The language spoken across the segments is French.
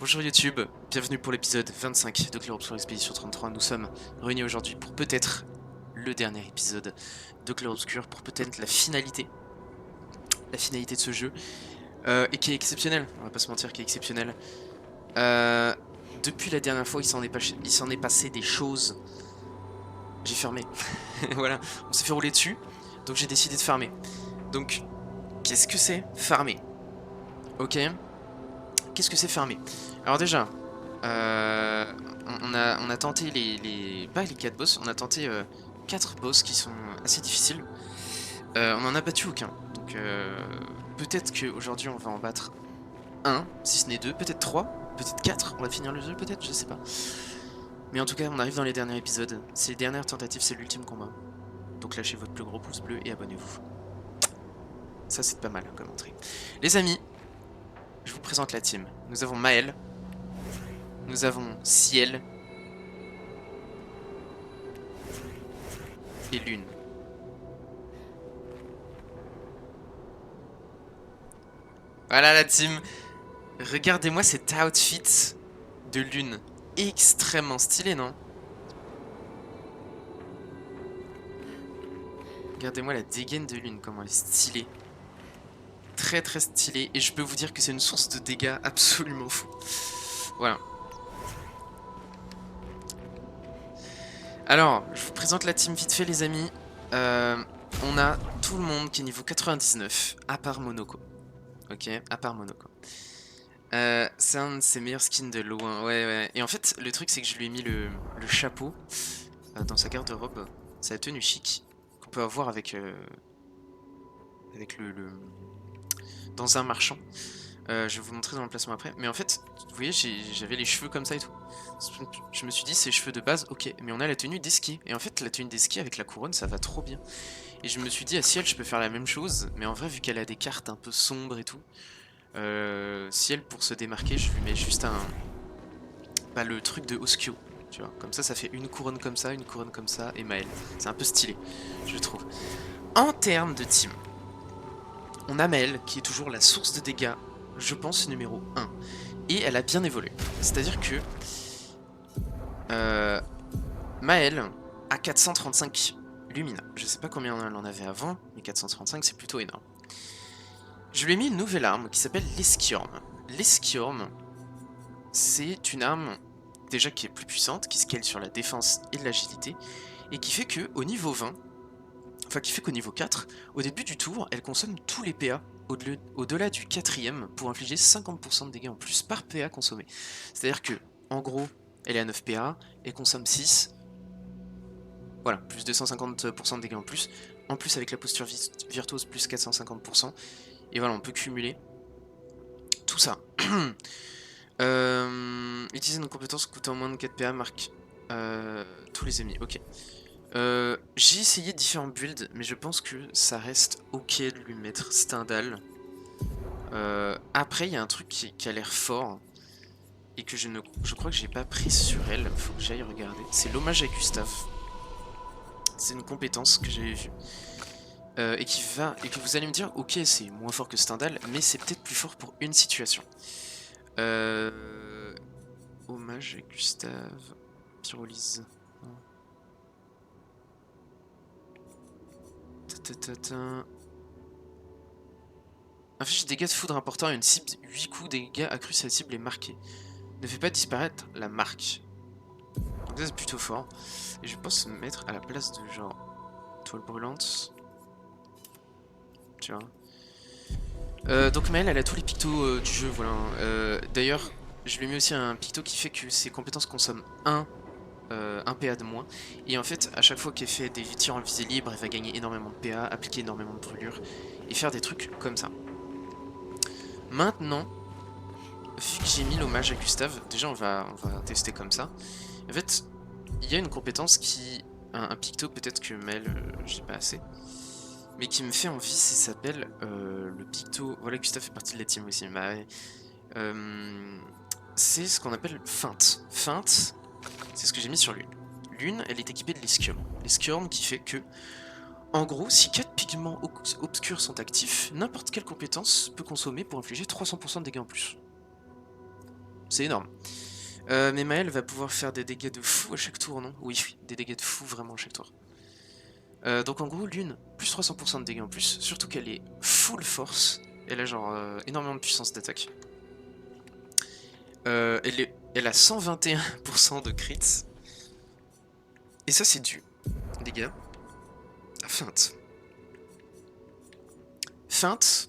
Bonjour YouTube, bienvenue pour l'épisode 25 de Clair Obscur Expédition 33. Nous sommes réunis aujourd'hui pour peut-être le dernier épisode de Clair Obscur, pour peut-être la finalité de ce jeu, et qui est exceptionnel, on va pas se mentir, qui est exceptionnel. Depuis la dernière fois, il s'en est passé des choses. J'ai fermé, voilà, on s'est fait rouler dessus, donc j'ai décidé de farmer. Donc, qu'est-ce que c'est farmer? Ok, qu'est-ce que c'est farmer? Alors déjà, on a tenté pas les 4 boss, on a tenté 4 boss qui sont assez difficiles. On en a battu aucun, donc peut-être qu'aujourd'hui on va en battre un, si ce n'est deux, peut-être 3, peut-être 4, on va finir le jeu peut-être, je sais pas. Mais en tout cas on arrive dans les derniers épisodes, c'est les dernières tentatives, c'est l'ultime combat. Donc lâchez votre plus gros pouce bleu et abonnez-vous. Ça c'est pas mal comme entrée. Les amis, je vous présente la team. Nous avons Maël, nous avons Ciel et Lune. Voilà la team. Regardez-moi cet outfit de Lune. Extrêmement stylé, non? Regardez-moi la dégaine de Lune, comment elle est stylée. Très très stylée. Et je peux vous dire que c'est une source de dégâts absolument fou. Voilà. Alors, je vous présente la team vite fait, les amis. On a tout le monde qui est niveau 99, à part Monoko. Ok, à part Monoko. C'est un de ses meilleurs skins de loin, ouais. Et en fait, le truc, c'est que je lui ai mis le chapeau dans sa garde-robe, sa tenue chic, qu'on peut avoir avec, avec dans un marchand. Je vais vous montrer dans l'emplacement après. Mais en fait, vous voyez, j'avais les cheveux comme ça et tout. Je me suis dit, c'est cheveux de base, ok. Mais on a la tenue d'esquí. Et en fait, la tenue d'esquí avec la couronne, ça va trop bien. Et je me suis dit, à Ciel, je peux faire la même chose. Mais en vrai, vu qu'elle a des cartes un peu sombres et tout, Ciel, pour se démarquer, je lui mets juste bah, le truc de Oskyo. Tu vois, comme ça fait une couronne comme ça, et Maël. C'est un peu stylé, je trouve. En termes de team, on a Maël, qui est toujours la source de dégâts, je pense, numéro 1. Et elle a bien évolué. C'est-à-dire que Maël a 435 Lumina. Je sais pas combien elle en avait avant, mais 435 c'est plutôt énorme. Je lui ai mis une nouvelle arme qui s'appelle l'Eschiorm. L'Eschiorm, c'est une arme déjà qui est plus puissante, qui scale sur la défense et l'agilité, et qui fait que au niveau 20, enfin qui fait qu'au niveau 4, au début du tour, elle consomme tous les PA au-delà du 4ème pour infliger 50% de dégâts en plus par PA consommé. C'est-à-dire que, en gros, elle est à 9 PA, elle consomme 6, voilà, plus 250% de dégâts en plus avec la posture virtuose plus 450%, et voilà, on peut cumuler tout ça. Utiliser nos compétences coûtant moins de 4 PA marque tous les ennemis, ok. J'ai essayé différents builds, mais je pense que ça reste ok de lui mettre Stendhal. Après, il y a un truc qui a l'air fort, et que je crois que j'ai pas pris sur elle, faut que j'aille regarder. C'est l'hommage à Gustave. C'est une compétence que j'avais vue. Et que vous allez me dire, ok, c'est moins fort que Stendhal, mais c'est peut-être plus fort pour une situation. Hommage à Gustave. Pyrolyse. Inflige des dégâts de foudre importants à une cible, 8 coups, dégâts accrus si la cible est marquée. Ne fait pas disparaître la marque. Donc ça c'est plutôt fort. Et je pense me mettre à la place de genre toile brûlante. Tu vois. Donc Maël elle a tous les pictos du jeu, voilà. D'ailleurs, je lui ai mis aussi un picto qui fait que ses compétences consomment 1 PA de moins. Et en fait, à chaque fois qu'elle fait des tirs en visée libre, elle va gagner énormément de PA, appliquer énormément de brûlure, et faire des trucs comme ça. Maintenant, vu que j'ai mis l'hommage à Gustave, déjà on va tester comme ça. En fait, il y a une compétence qui... Un picto peut-être que Mel, j'ai pas assez. Mais qui me fait envie, ça s'appelle le picto... Voilà, Gustave fait partie de la team aussi. Bah, c'est ce qu'on appelle feinte. Feinte, c'est ce que j'ai mis sur Lune. Lune, elle est équipée de l'eschium. L'eschium qui fait que... En gros, si 4 pigments obscurs sont actifs, n'importe quelle compétence peut consommer pour infliger 300% de dégâts en plus. c'est énorme. Mais Maël va pouvoir faire des dégâts de fou à chaque tour, non? Oui, oui, des dégâts de fou vraiment à chaque tour. Donc en gros, Lune, plus 300% de dégâts en plus, surtout qu'elle est full force. Elle a genre énormément de puissance d'attaque. Elle a 121% de crits. Et ça c'est dû, les gars, à feinte. Feinte,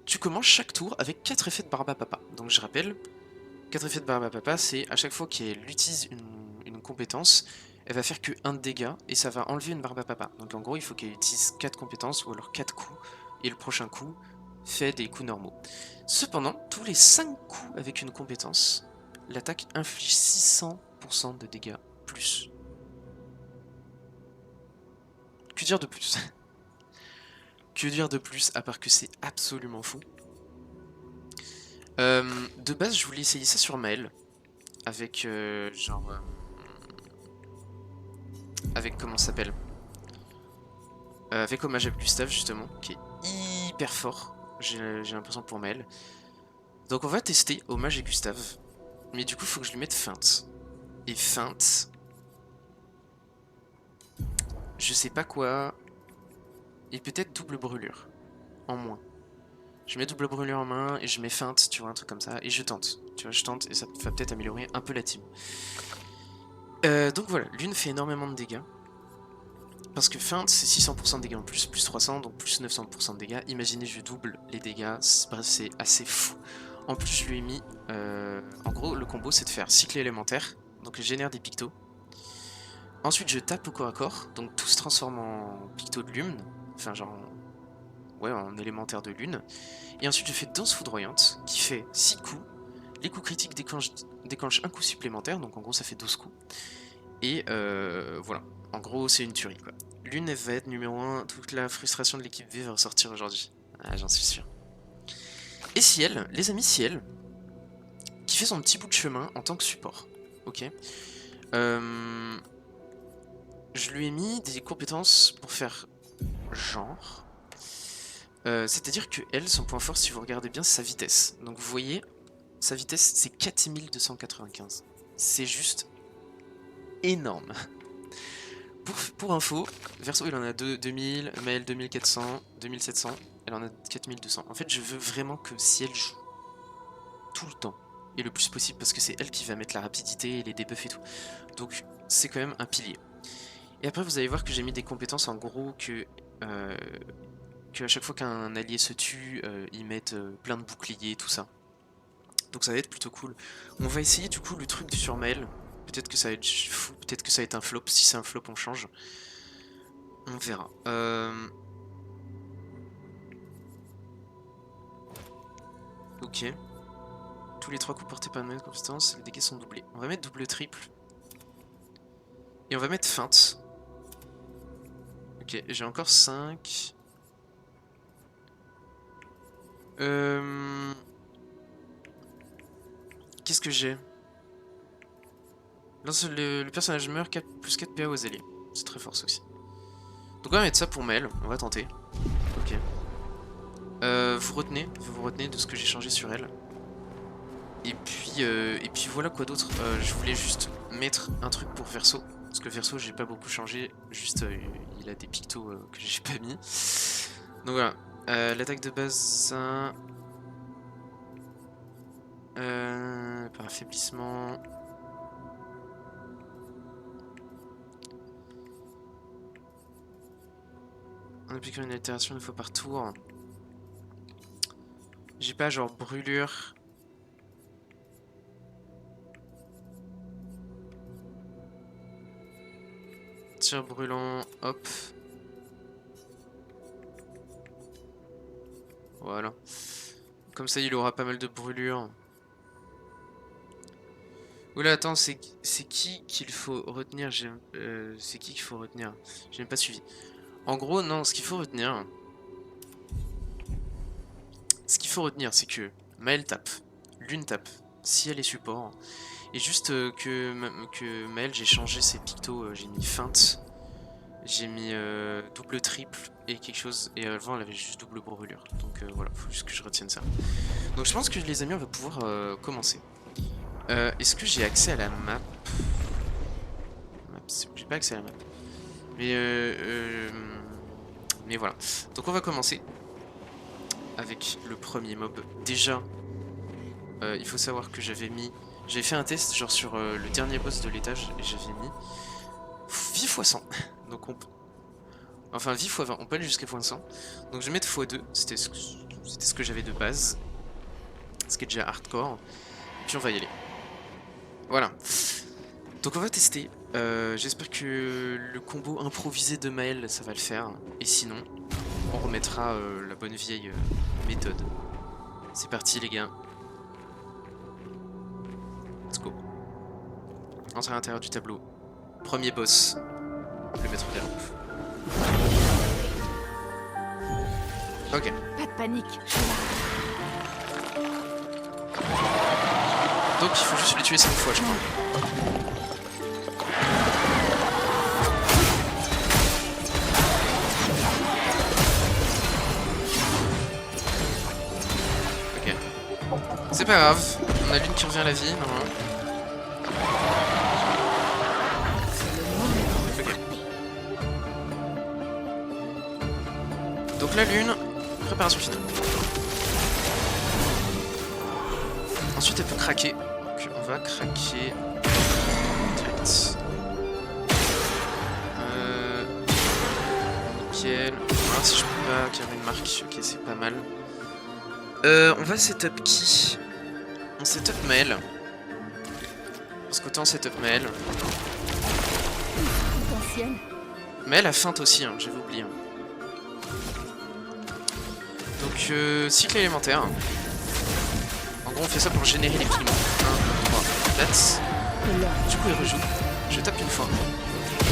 tu commences chaque tour avec 4 effets de Barbapapa. Donc je rappelle, 4 effets de Barbapapa, c'est à chaque fois qu'elle utilise une compétence, elle va faire que 1 de dégâts et ça va enlever une Barbapapa. Donc en gros, il faut qu'elle utilise 4 compétences ou alors 4 coups et le prochain coup fait des coups normaux. Cependant, tous les 5 coups avec une compétence, l'attaque inflige 600% de dégâts plus. Que dire de plus? Que dire de plus à part que c'est absolument fou. De base, je voulais essayer ça sur Maël. Avec avec comment ça s'appelle, avec Hommage à Gustave justement, qui est hyper fort, j'ai l'impression pour Maël. Donc on va tester Hommage à Gustave, mais du coup il faut que je lui mette feinte. Et feinte, je sais pas quoi, et peut-être double brûlure, en moins. Je mets double brûlure en main et je mets feinte, tu vois, un truc comme ça, et je tente. Tu vois, je tente et ça va peut-être améliorer un peu la team. Donc voilà, Lune fait énormément de dégâts. Parce que feinte, c'est 600% de dégâts en plus, plus 300, donc plus 900% de dégâts. Imaginez, je double les dégâts, bref, c'est assez fou. En plus, je lui ai mis... en gros, le combo, c'est de faire cycle élémentaire, donc je génère des pictos. Ensuite, je tape au corps à corps, donc tout se transforme en picto de lune, enfin genre... ouais, en élémentaire de lune. Et ensuite, je fais danse foudroyante, qui fait 6 coups. Les coups critiques déclenchent un coup supplémentaire, donc en gros, ça fait 12 coups. Et voilà, en gros c'est une tuerie quoi. Lune va être numéro 1, toute la frustration de l'équipe V va ressortir aujourd'hui. Ah, j'en suis sûr. Et Ciel, les amis Ciel, qui fait son petit bout de chemin en tant que support. Ok. Je lui ai mis des compétences pour faire genre. C'est-à-dire que elle, son point fort, si vous regardez bien, c'est sa vitesse. Donc vous voyez, sa vitesse c'est 4295. C'est juste énorme. Pour info, Verso il en a 2000, Maël 2400, 2700, elle en a 4200. En fait, je veux vraiment que Ciel joue tout le temps et le plus possible parce que c'est elle qui va mettre la rapidité et les debuffs et tout. Donc c'est quand même un pilier. Et après, vous allez voir que j'ai mis des compétences en gros que à chaque fois qu'un allié se tue, ils mettent plein de boucliers, tout ça. Donc ça va être plutôt cool. On va essayer du coup le truc sur Maël. Peut-être que ça va être fou, peut-être que ça va être un flop. Si c'est un flop, on change. On verra. Ok. Tous les 3 coups portés par une même compétence, les dégâts sont doublés. On va mettre double triple. Et on va mettre feinte. Ok, j'ai encore 5. Qu'est-ce que j'ai? Lorsque le personnage meurt, 4, plus 4 PA aux alliés. C'est très fort ça aussi. Donc on va mettre ça pour Mel, on va tenter. Ok. Vous retenez de ce que j'ai changé sur elle. Et puis voilà quoi d'autre. Je voulais juste mettre un truc pour Verso. Parce que Verso j'ai pas beaucoup changé. Juste il a des pictos que j'ai pas mis. Donc voilà. L'attaque de base 1. Par affaiblissement. En appliquant une altération une fois par tour. J'ai pas genre brûlure. Tir brûlant, hop. Voilà. Comme ça il aura pas mal de brûlures. Oula attends, c'est qui qu'il faut retenir? C'est qui qu'il faut retenir? J'ai même pas suivi. En gros non, ce qu'il faut retenir... c'est que Maël tape, Lune tape, si elle est support. Et juste que Maël, j'ai changé ses pictos, j'ai mis feinte, j'ai mis double triple et quelque chose, et avant elle avait juste double brûlure. Donc voilà, faut juste que je retienne ça. Donc je pense que les amis, on va pouvoir commencer. Est-ce que j'ai accès à la map? J'ai pas accès à la map. Mais voilà. Donc on va commencer avec le premier mob. Déjà, il faut savoir que j'avais fait un test genre sur le dernier boss de l'étage et j'avais mis vie x100. Donc enfin vie x20, on peut aller jusqu'à x100. Donc je vais mettre x2, c'était ce que j'avais de base. Ce qui est déjà hardcore. Puis on va y aller. Voilà. Donc on va tester. J'espère que le combo improvisé de Maël, ça va le faire. Et sinon, on remettra la bonne vieille méthode. C'est parti les gars. Let's go. Entre à l'intérieur du tableau. Premier boss. Le maître des lampes. Ok. Pas de panique, je suis là. Donc il faut juste les tuer 5 fois je crois. Ok. C'est pas grave, on a l'une qui revient à la vie normalement. Ok. Donc la lune, préparation finale. Ensuite elle peut craquer. Donc on va craquer direct. Nickel. On va voir si je peux pas carrer une marque. Ok, c'est pas mal. On va setup qui? On setup Maël. Parce qu'autant setup Maël. Maël a feinte aussi, hein, j'avais oublié. Donc cycle élémentaire. En gros on fait ça pour générer les pigments. 1, 2, 3, 4. Du coup il rejoue. Je tape une fois.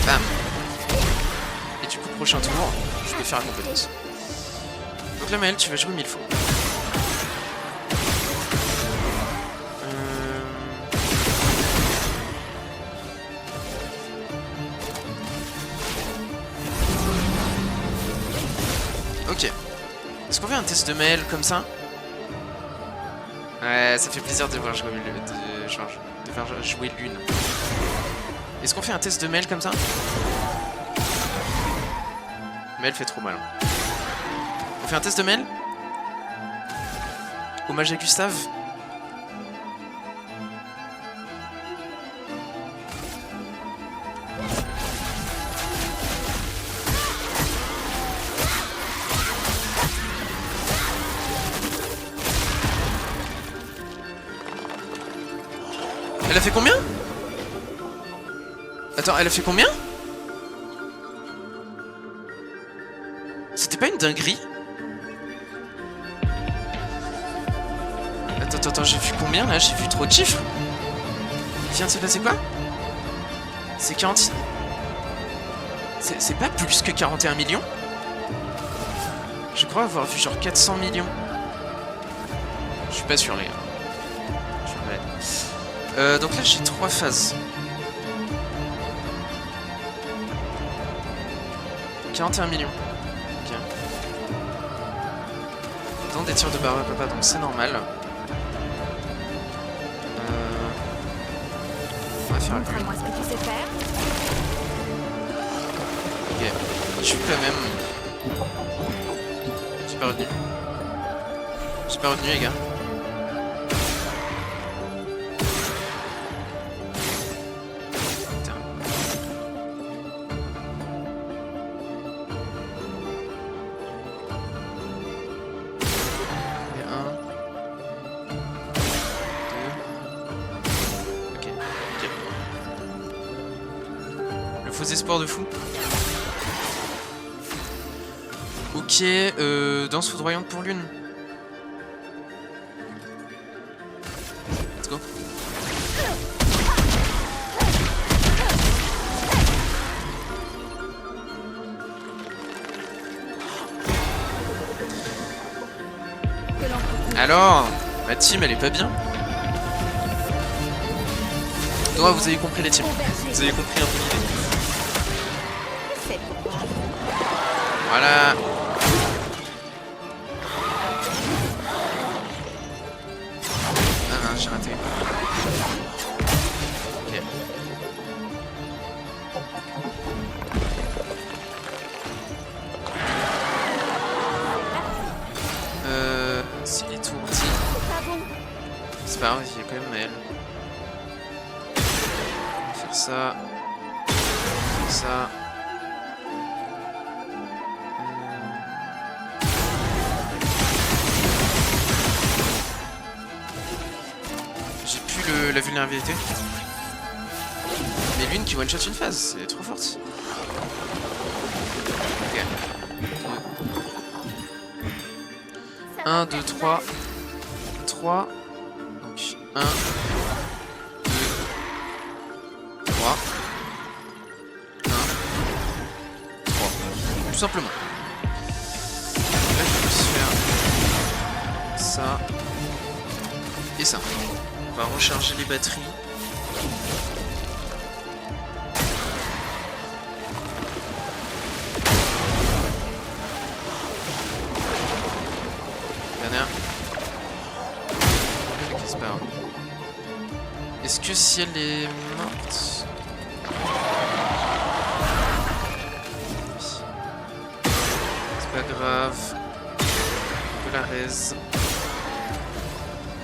Bam. Et du coup prochain tour, je peux faire la compétence. Donc là Maël tu vas jouer 1000 fois. Ok. Est-ce qu'on fait un test de Maël comme ça? Ouais, ça fait plaisir de voir jouer jouer Lune. Est-ce qu'on fait un test de Maël comme ça? Maël fait trop mal. On fait un test de Maël? Hommage à Gustave? Elle a fait combien? Attends, elle a fait combien? C'était pas une dinguerie? Attends, j'ai vu combien là? J'ai vu trop de chiffres. Il vient de se passer quoi? C'est 40... C'est pas plus que 41 millions? Je crois avoir vu genre 400 millions. Je suis pas sûr les gars. Je suis malade. Donc là j'ai 3 phases. 41 millions. Ok. Dans des tirs de barre à papa, donc c'est normal. On va faire le Montre-moi ce que tu sais faire. Ok. Je suis quand même. J'ai pas retenu. J'ai pas retenu les gars. Faux espoir de fou. Ok, danse foudroyante pour Lune. Let's go. Alors, ma team elle est pas bien. Donc vous avez compris les teams. Vous avez compris un peu l'idée. Voilà. Ah non, j'ai raté. mais elle. On va faire ça. Ça. J'ai plus la vulnérabilité. Mais l'une qui one-shot une phase, c'est trop forte. Ok. 1, 2, 3. 3. Donc 1, 2, 3. 1, 3. Tout simplement. Là, je vais juste faire ça. Et ça. On va recharger les batteries. Dernière. Ok, c'est pas grave. Est-ce que si elle est morte... C'est pas grave. De la raise.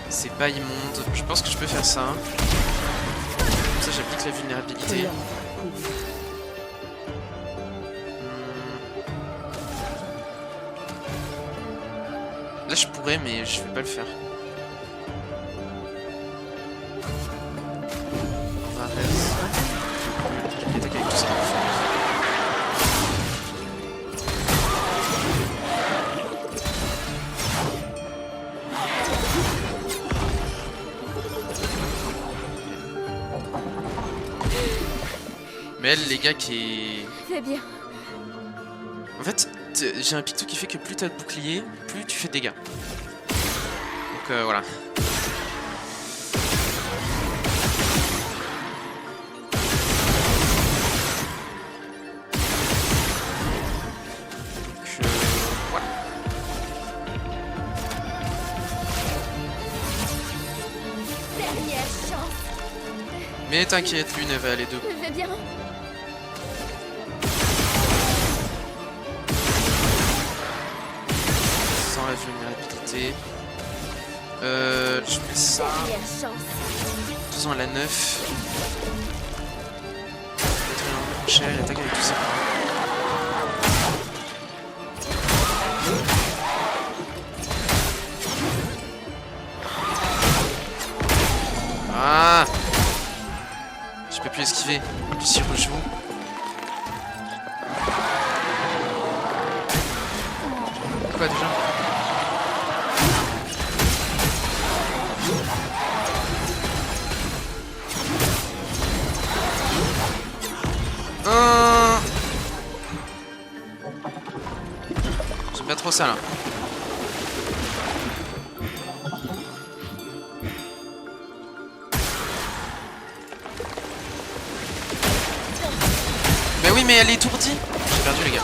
C'est pas immonde. Je pense que je peux faire ça. Comme ça, j'applique la vulnérabilité. Là, je pourrais, mais je vais pas le faire. On va raise. Et attaquer avec tout ça. Mais elle, les gars, qui est... C'est bien. En fait, j'ai un picto qui fait que plus t'as de bouclier, plus tu fais de dégâts. Donc voilà. Donc voilà. Dernière chance. Mais t'inquiète, l'une elle va aller deux. Je vais bien. Sans la vulnérabilité. Je mets ça. Dernière chance. De toute façon, elle a 9. Cher, elle attaque avec tout ça. Ah! Je peux plus esquiver. Puis s'y rejoue. Quoi déjà? J'aime pas trop ça là. Mais oui, mais elle est étourdie. J'ai perdu les gars.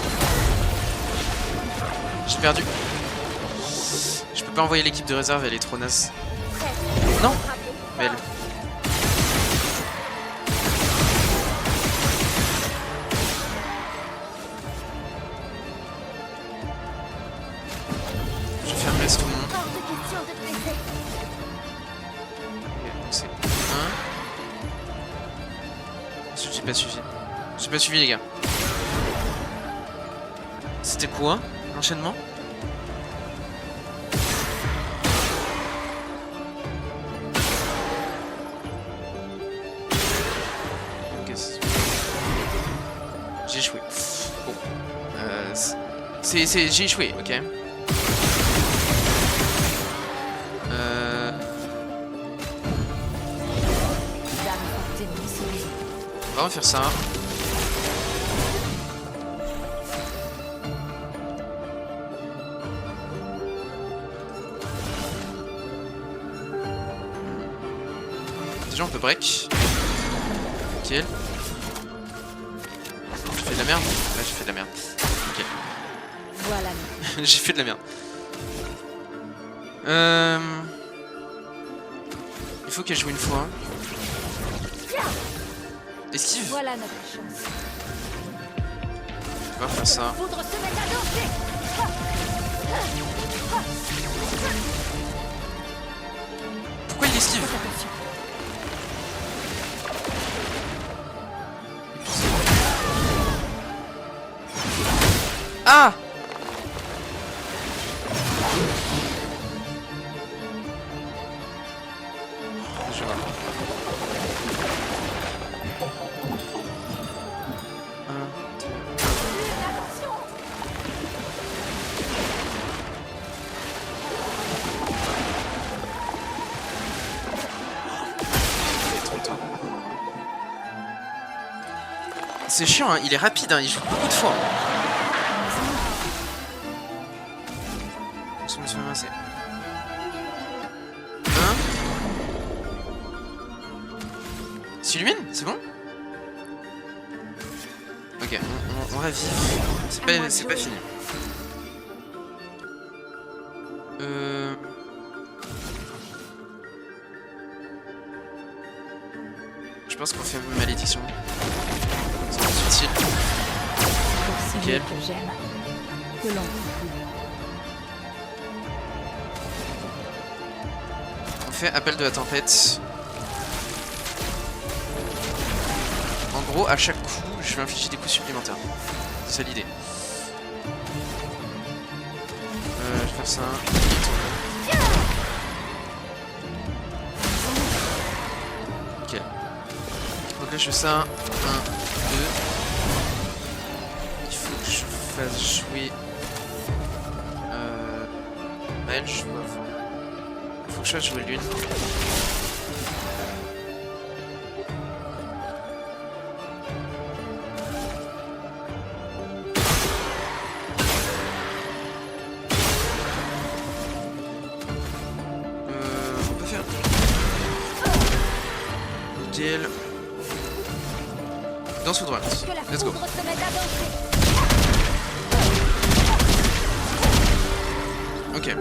J'ai perdu. Je peux pas envoyer l'équipe de réserve, elle est trop naze. Non. Mais elle... Je vais faire reste tout le monde. Hors de question de te laisser. Ok, donc c'est 1. Ensuite, j'ai pas suivi. J'ai pas suivi les gars. C'était quoi l'enchaînement? Ok, j'ai échoué. Bon. J'ai échoué, ok. On va refaire ça. Déjà on peut break. Kill. J'ai fait de la merde. Ouais, j'ai fait de la merde. Ok. Voilà. J'ai fait de la merde. Il faut qu'elle joue une fois. Esquive. Voilà notre chance. On va faire ça. Foudre se met à danser. Pourquoi il esquive? Faites attention. C'est chiant, hein. Il est rapide, hein. Il joue beaucoup de fois. C'est s'illumine, c'est bon? Ok, on va vivre. C'est pas fini. Je pense qu'on fait une malédiction. C'est utile. Nickel. Que j'aime. Que l'on veut. On fait appel de la tempête. En gros, à chaque coup, je vais infliger des coups supplémentaires. C'est ça l'idée. Je vais faire ça. Ok. Donc là, je fais ça. 1, 2. Il faut que je fasse jouer. Elle, je vois. Il faut que je fasse jouer l'une. On peut faire. Nickel. Danse ou droite. Let's go. Ok.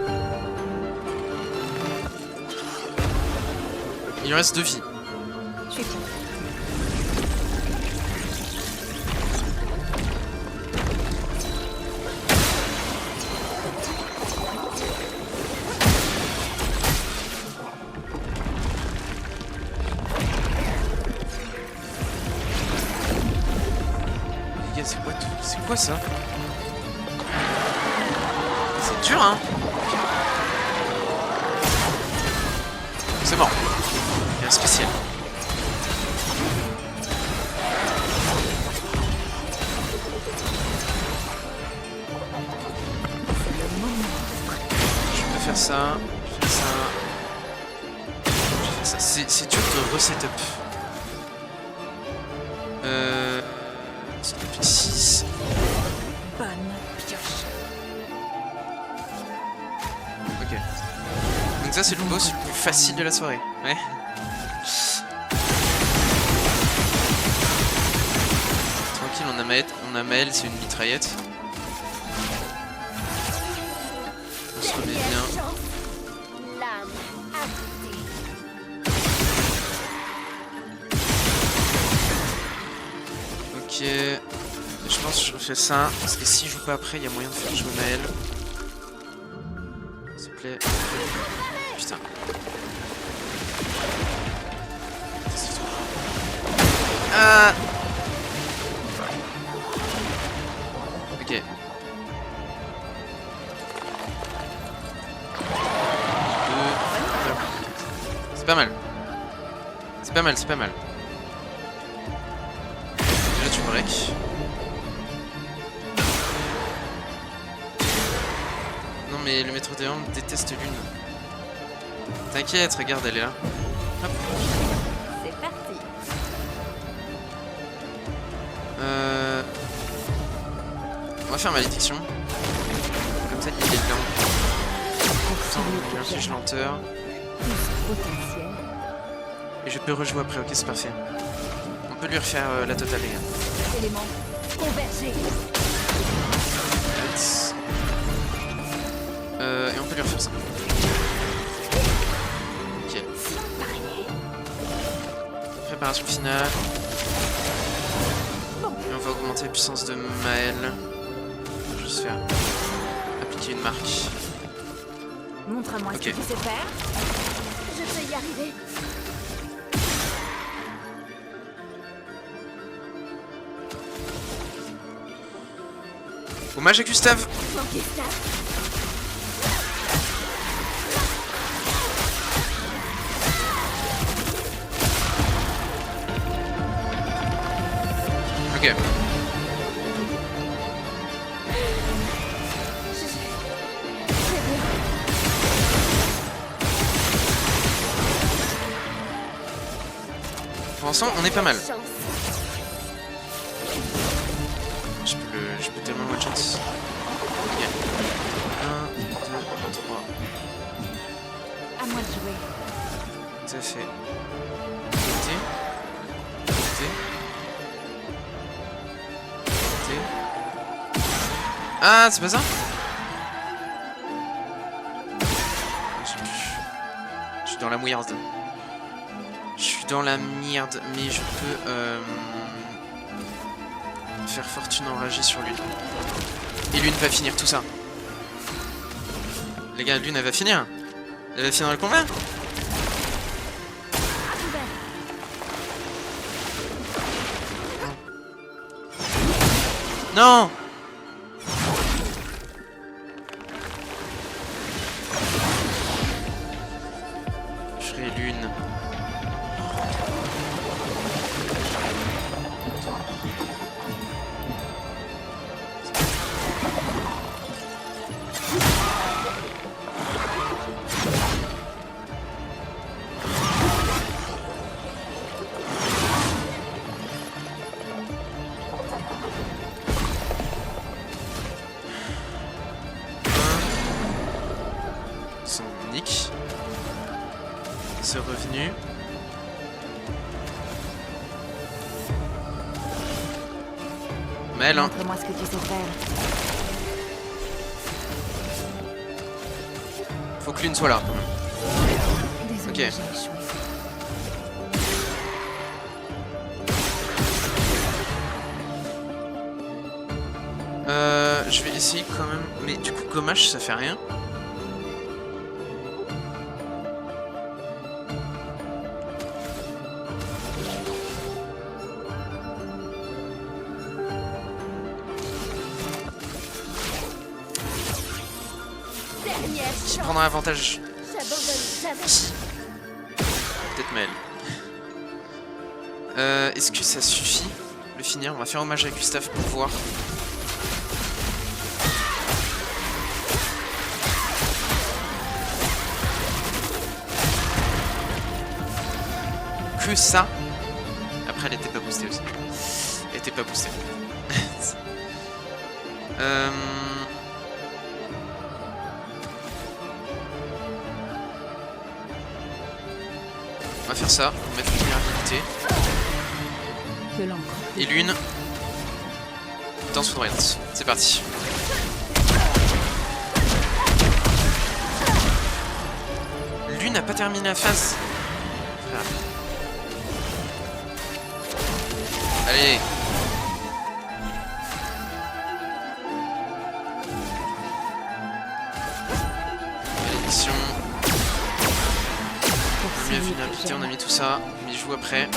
Il reste 2 vies. Je suis prêt. Les gars, c'est quoi ça? C'est dur, hein? C'est mort. Il y a un spécial. Je peux faire ça. Je vais faire ça. Je vais faire ça. C'est dur de resetup. C'est depuis 6. Bonne pioche. Ok. Donc ça c'est le boss le plus facile de la soirée. Ouais. Tranquille, on a Maël, c'est une mitraillette. On se remet bien. L'âme habitée. Ok. Je pense que je refais ça. Parce que si je joue pas après, il y a moyen de faire jouer Maël. S'il te plaît. Putain. Ah. Ok. C'est pas mal. C'est pas mal, c'est pas mal. Déjà tu break. Non mais le maître des armes déteste l'une. T'inquiète, regarde, elle est là. Hop. C'est parti. On va faire malédiction. Comme ça, il est blanc. Il inflige lenteur. Potentiel. Et je peux rejouer après, ok, c'est parfait. On peut lui refaire la totale, les gars. Éléments convergés. Et on peut lui refaire ça. Ok. Préparation finale. Et on va augmenter la puissance de Maël. Je vais juste faire appliquer une marque. Montre-moi ce que tu sais faire. Je peux y arriver. Hommage à Gustave. Ok. Pour l'instant, on est pas mal. Je peux tellement one chance. Ok. 1, 2, 3. À moi de jouer. Tout à fait. T. T. T. Ah, c'est pas ça? Je suis dans la mouillarde. Je suis dans la merde, mais je peux faire fortune enragée sur Lune. Et Lune va finir tout ça. Les gars, Lune, elle va finir. Elle va finir le combat. Non. Je ferai Lune. Son nick. Ce revenu. Mel, hein. Montre-moi ce que tu sais faire. Faut que Lune soit là. Désolée, Ok. j'ai échoué. Je vais essayer quand même. Mais du coup, gommage, ça fait rien. Dernière Qui chance. prendra avantage? J'abandonne jamais. Peut-être Mel. Est-ce que ça suffit le finir? On va faire hommage à Gustave pour voir. Que ça. Après, elle était pas boostée aussi. Elle était pas boostée. On va faire ça. On va mettre une habilité. Que l'encre. Et Lune. Danse foudroyante. C'est parti. Lune n'a pas terminé la phase. Frère. Allez. Malédiction. On a mis la vulnérabilité, on a mis tout ça. Mais je joue après.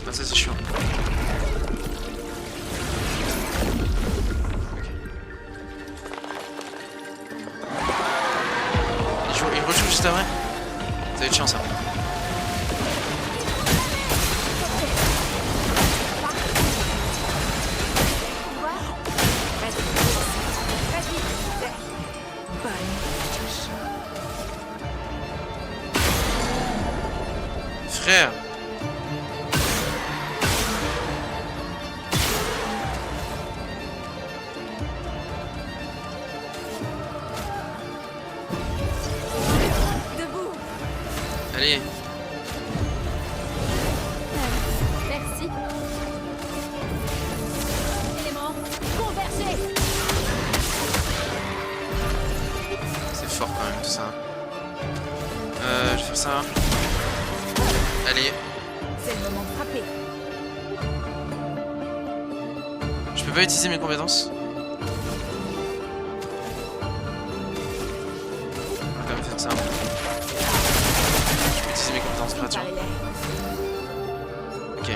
Ah, ça c'est chiant. Il rejoue juste après. Ça va être chiant ça. Frère. Debout. Allez. Merci. Élément, convergez. C'est fort quand même tout ça. Je vais faire ça. Allez. C'est le moment de frapper. Je peux pas utiliser mes compétences. On va quand même faire ça. Je peux utiliser mes compétences gratuites. Ok.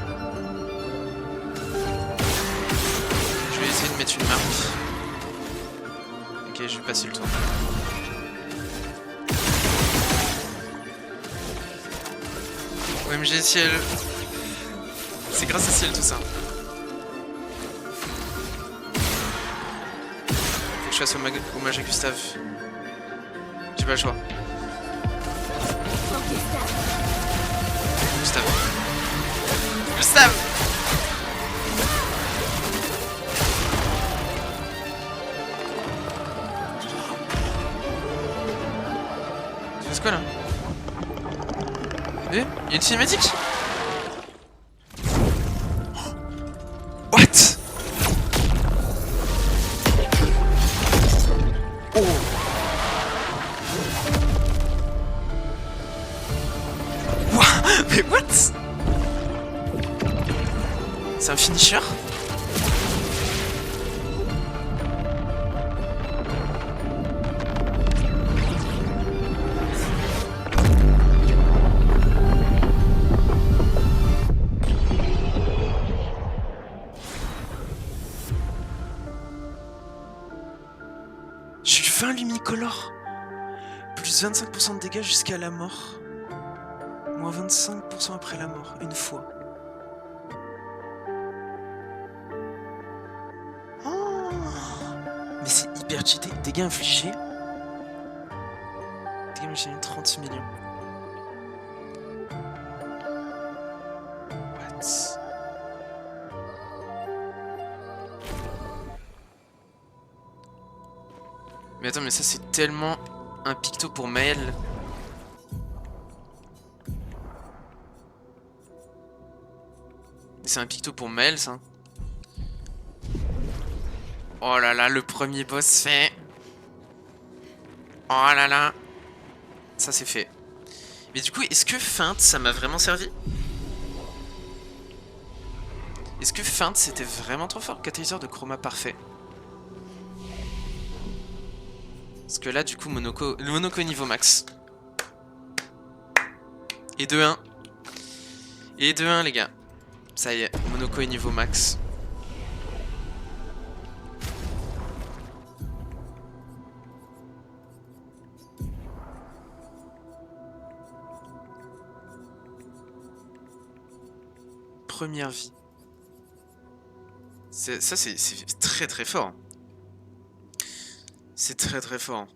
Je vais essayer de mettre mettre une marque. Ok, je vais passer le tour. OMG Ciel. C'est grâce à Ciel tout ça. Faut que je fasse hommage à Gustave. J'ai pas le choix. Gustave. Gustave. Tu fais quoi là? Eh, y'a une cinématique? What? Oh. Mais what? C'est un finisher? J'ai eu 20 lumicolores. Plus 25% de dégâts jusqu'à la mort. Moins 25% après la mort, une fois. Oh, mais c'est hyper cheaté. Dégâts infligés. Dégâts infligés 30 millions. What? Mais attends, mais ça c'est tellement un picto pour Maël. C'est un picto pour Maël ça. Oh là là, le premier boss fait. Oh là là. Ça c'est fait. Mais du coup, est-ce que feinte ça m'a vraiment servi? Est-ce que feinte c'était vraiment trop fort? Catalyseur de chroma parfait. Parce que là du coup Monoko, le Monoko niveau max. Et 2-1. Et 2-1 les gars. Ça y est, Monoko est niveau max. Première vie. Ça c'est très très fort. C'est très très fort.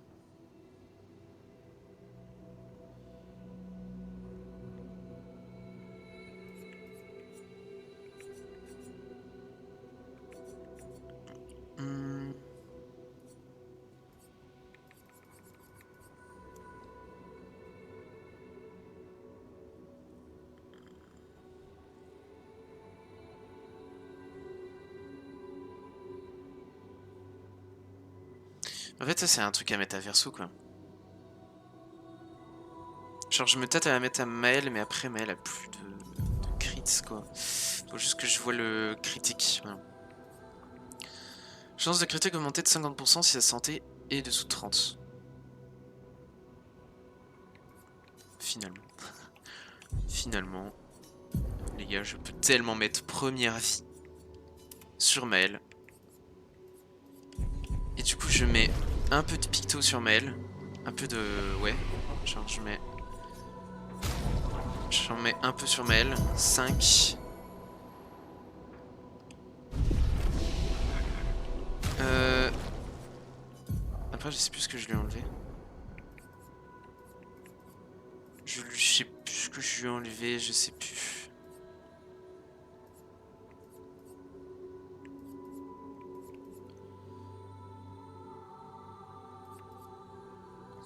En fait, ça c'est un truc à mettre à verso quoi. Genre, je me tâte à la mettre à Maël, mais après Maël a plus de crits quoi. Faut juste que je vois le critique. Voilà. Chance de critique augmentée de 50% si sa santé est dessous de 30. Finalement. Finalement. Les gars, je peux tellement mettre première vie sur Maël. Et du coup, je mets un peu de picto sur Maël. Un peu de... Ouais. Genre, je mets... J'en mets un peu sur Maël. 5. Après, je sais plus ce que je lui ai enlevé. Je sais plus ce que je lui ai enlevé, je sais plus.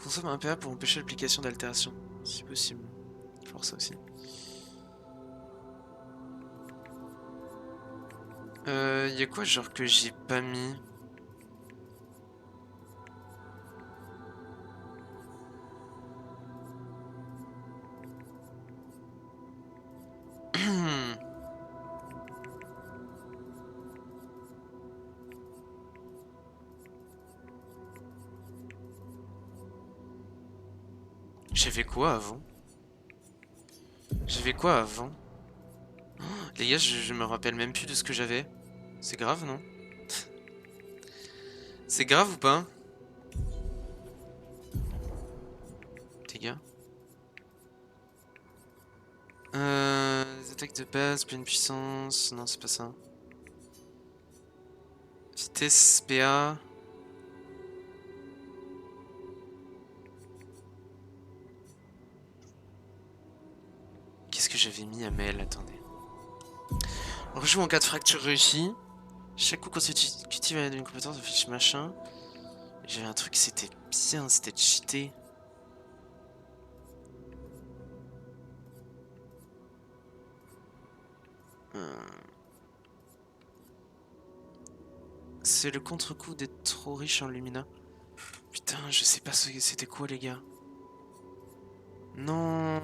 Consomme un PA pour empêcher l'application d'altération, si possible. Je pense ça aussi. Y'a quoi genre que j'ai pas mis? J'avais quoi avant? J'avais quoi avant? Oh, les gars, je me rappelle même plus de ce que j'avais. C'est grave, non? C'est grave ou pas? Dégâts. Les attaques de base, pleine puissance. Non, c'est pas ça. Vitesse, PA. Qu'est-ce que j'avais mis à Mel? Attendez. On rejoue en cas de fracture réussie. Chaque coup consécutif à une compétence affiche machin. J'avais un truc, c'était bien, c'était cheaté. C'est le contre-coup d'être trop riche en Lumina. Putain, je sais pas c'était quoi les gars. Non.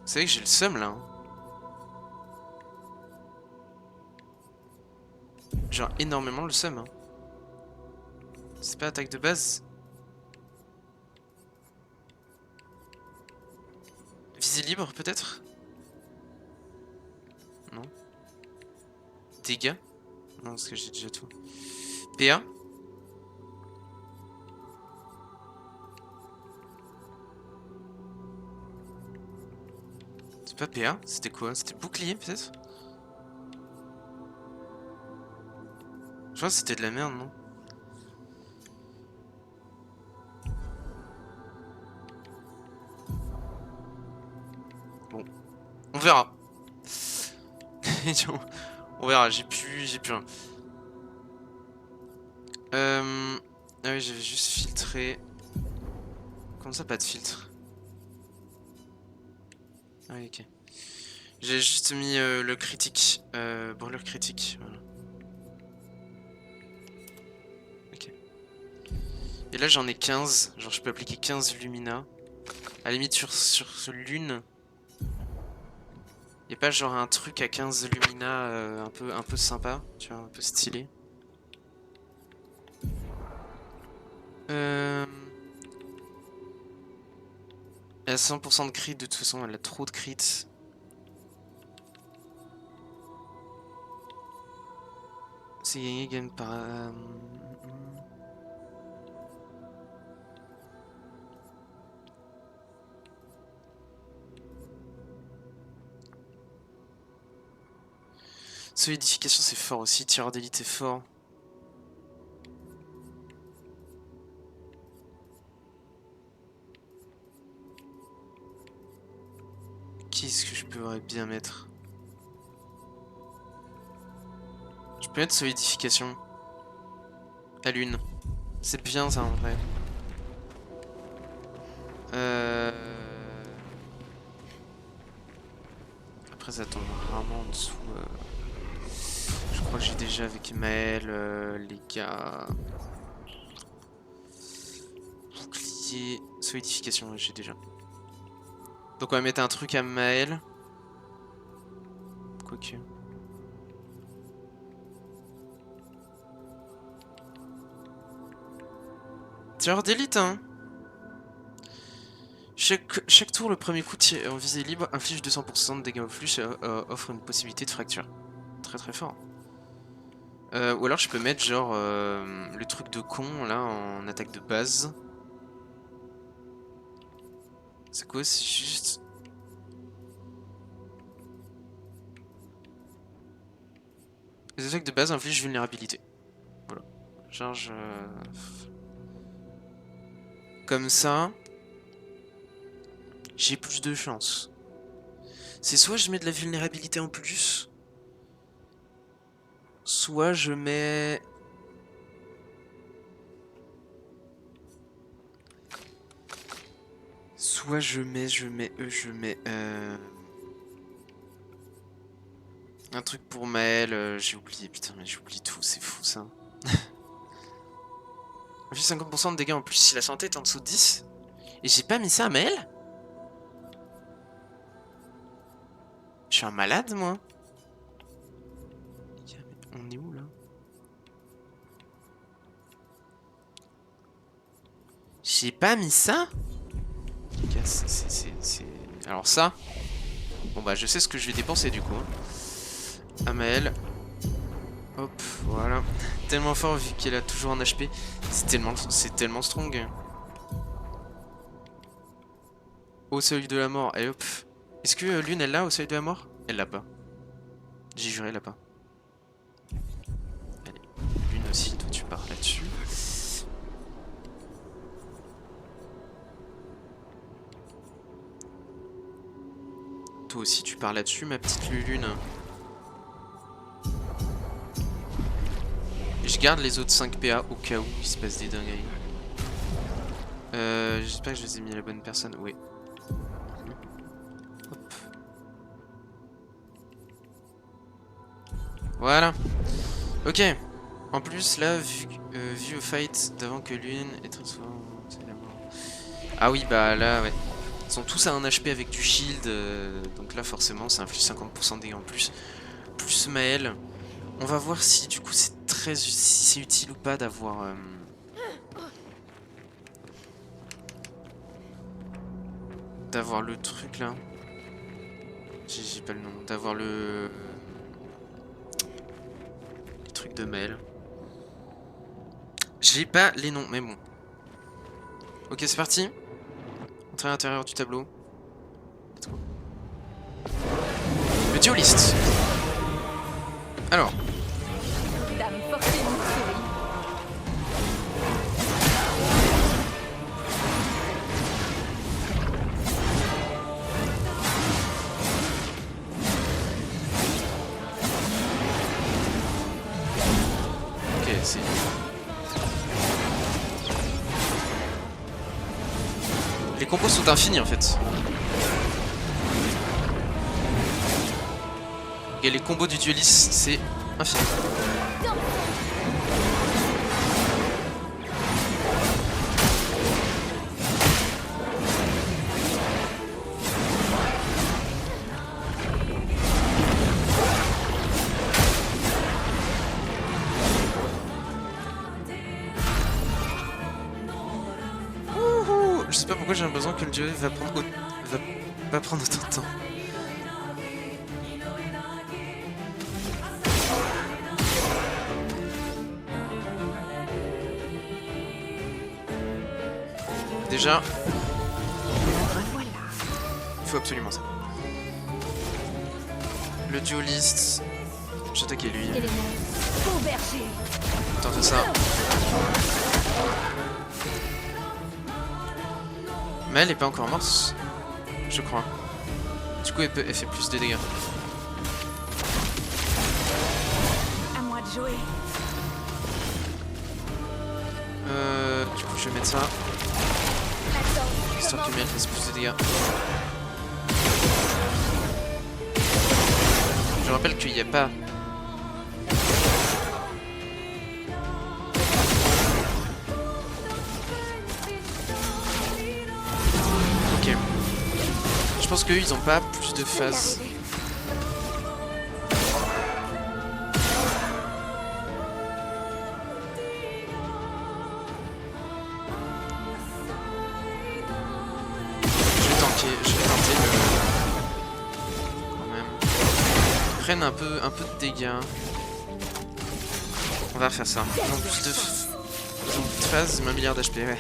Vous savez que j'ai le seum là. Hein. Genre énormément le seum. Hein. C'est pas attaque de base. Visée libre peut-être? Non. Dégâts? Non, parce que j'ai déjà tout. PA? C'est pas PA? C'était quoi? C'était bouclier peut-être? Je crois que c'était de la merde, non? Bon. On verra. On verra, j'ai plus rien. Ah oui, j'avais juste filtré. Comment ça, pas de filtre? Ah oui, ok. J'ai juste mis le critique. Brûlure critique, voilà. Ok. Et là, j'en ai 15. Genre, je peux appliquer 15 Lumina. À la limite, sur l'une. Y'a pas genre un truc à 15 Lumina un peu sympa, tu vois, un peu stylé. Elle a 100% de crit, de toute façon, elle a trop de crit. C'est gagné, gagne par... Solidification, c'est fort aussi. Tireur d'élite est fort. Qu'est-ce que je pourrais bien mettre? Je peux mettre solidification. À l'une. C'est bien ça en vrai. Après ça tombe rarement en dessous. Je crois que j'ai déjà avec Maël, les gars. Bouclier, solidification, j'ai déjà. Donc on va mettre un truc à Maël. Quoique. Tireur d'élite, hein. Chaque tour, le premier coup en visée libre inflige 200% de dégâts au flux et offre une possibilité de fracture. Très très fort. Ou alors je peux mettre genre le truc de con là en attaque de base. C'est quoi? C'est juste... Les attaques de base infligent vulnérabilité. Voilà. Charge... Comme ça... J'ai plus de chance. C'est soit je mets de la vulnérabilité en plus... Soit je mets... Soit je mets... Un truc pour Maël, j'ai oublié, putain, mais j'oublie tout, c'est fou ça. J'ai 50% de dégâts en plus si la santé est en dessous de 10. Et j'ai pas mis ça à Maël? Je suis un malade, moi. On est où, là? J'ai pas mis ça? Alors ça... Bon bah je sais ce que je vais dépenser du coup. Hein. Amael. Hop, voilà. Tellement fort vu qu'elle a toujours un HP. C'est tellement strong. Au seuil de la mort, et hop. Est-ce que l'une elle l'a au seuil de la mort? Elle l'a pas. J'ai juré, elle l'a pas. Allez, l'une aussi, toi tu pars là-dessus. Toi aussi tu pars là-dessus, ma petite Lulune. Et je garde les autres 5 PA au cas où il se passe des dingueries. J'espère que je les ai mis à la bonne personne. Oui. Hop. Voilà. Ok. En plus, là, vu au fight d'avant que l'une est très souvent... Ah oui, bah là, ouais. Ils sont tous à un HP avec du shield. Donc là, forcément, ça inflige 50% de dégâts en plus. Plus Maël. On va voir si, du coup, si c'est utile ou pas d'avoir... d'avoir le truc là. J'ai pas le nom. D'avoir le truc de mail. J'ai pas les noms, mais bon. Ok, c'est parti. Entrer à l'intérieur du tableau. Let's go. Le dueliste. Alors. Dame fortune sourit. Ok, c'est... Les combos sont infinis en fait. Et les combos du dueliste, c'est infini. Je sais pas pourquoi j'ai l'impression que le duel va pas prendre autant de temps. Déjà, il faut absolument ça. Le dueliste, j'attaquais lui. Tente ça. Mais elle est pas encore morte, je crois. Du coup, elle fait plus de dégâts. À moi de jouer. Du coup, je vais mettre ça. Histoire que Mel fasse plus de dégâts. Je rappelle qu'il n'y a pas... Ok. Je pense qu'eux, ils ont pas plus de phases. Je vais tenter quand même. Ils prennent un peu de dégâts. On va faire ça. Ils ont plus de phase, ils ont 1 milliard d'HP, ouais.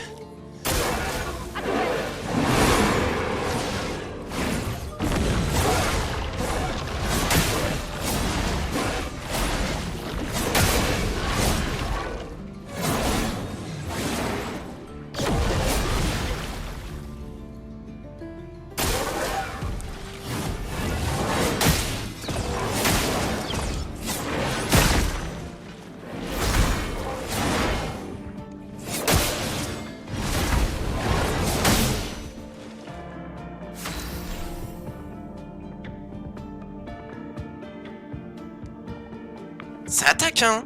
Ça attaque, hein.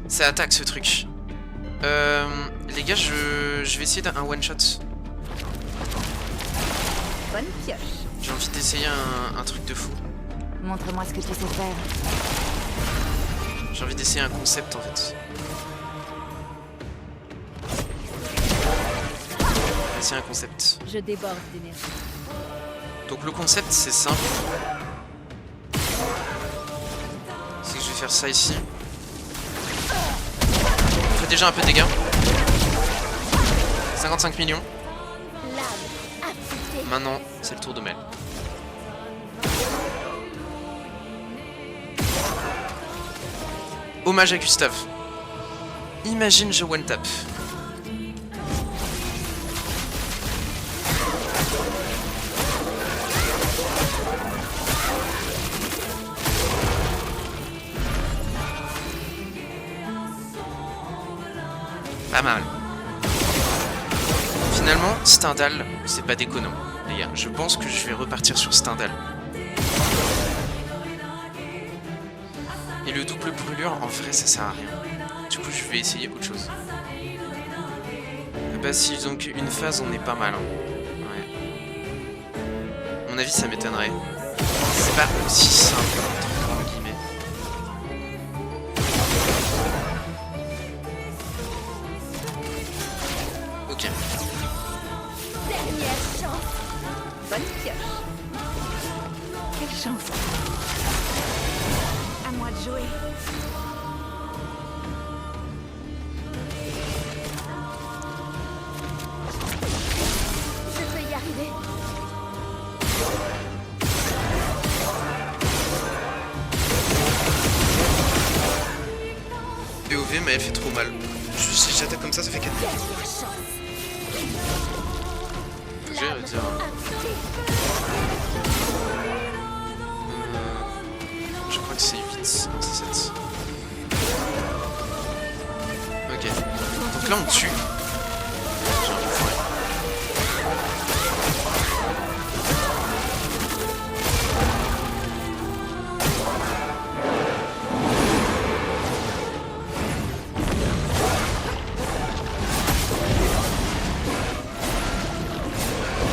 Ça attaque ce truc. Les gars, je vais essayer d'un one shot. Bonne pioche. J'ai envie d'essayer un truc de fou. Montre-moi ce que tu sais faire. J'ai envie d'essayer un concept en fait. On va essayer un concept. Je déborde d'énergie. Donc le concept c'est simple. C'est que je vais faire ça ici. On fait déjà un peu de dégâts. 55 millions. Maintenant, c'est le tour de Mel. Hommage à Gustave. Imagine je one tap. Pas mal. Finalement, Stendhal, c'est pas déconnant. Les gars, je pense que je vais repartir sur Stendhal. Et le double brûlure, en vrai, ça sert à rien. Du coup, je vais essayer autre chose. Bah, s'ils ont qu'une phase, on est pas mal. Hein. Ouais. À mon avis, ça m'étonnerait. C'est pas aussi simple, entre guillemets. Ok. Dernière chance. Bonne pioche. Quelle chance. À moi de jouer. Je peux y arriver. POV m'avait fait trop mal. Si j'attaque comme ça fait 4 points. Dernière chance. Je vais dire. Je crois que c'est 8. Non, c'est 7. Ok. Donc là, on tue. J'ai un peu foiré.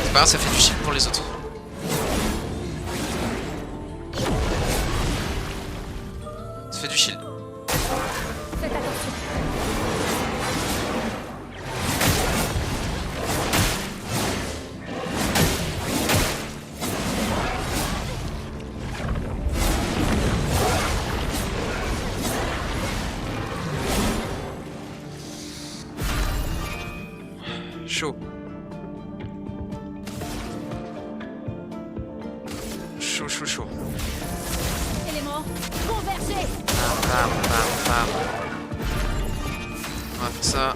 C'est pas grave, ça fait du shield pour les autres. Ça fait du shield. Faites attention. Chaud. Chaud, chaud, chaud. Élément, convergez. Bam, bam, bam, bam. On va faire ça.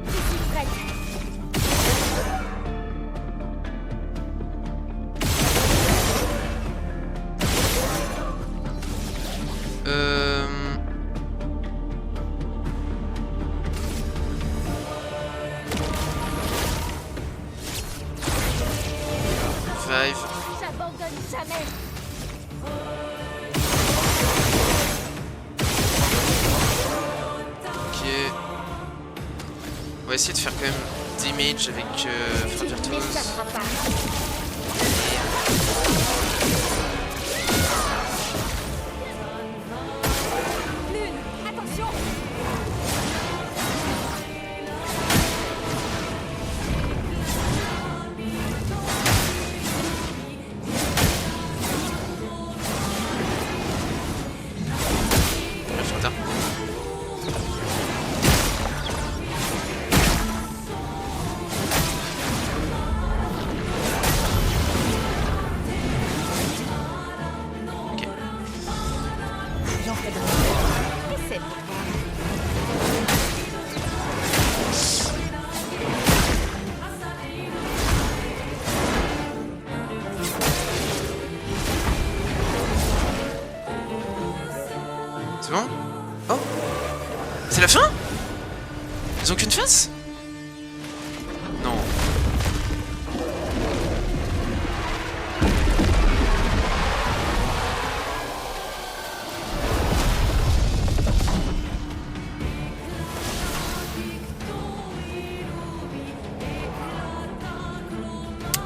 Je suis prête. Euh... Five. J'abandonne jamais. Ok. On va essayer de faire quand même damage avec Frappe Tu ne Virtuose. m'échapperas pas. Lune, attention. Bref, trop tard. Ok. J'en fais de Et c'est bon. C'est bon? Oh! C'est la fin? Ils ont qu'une face? Non.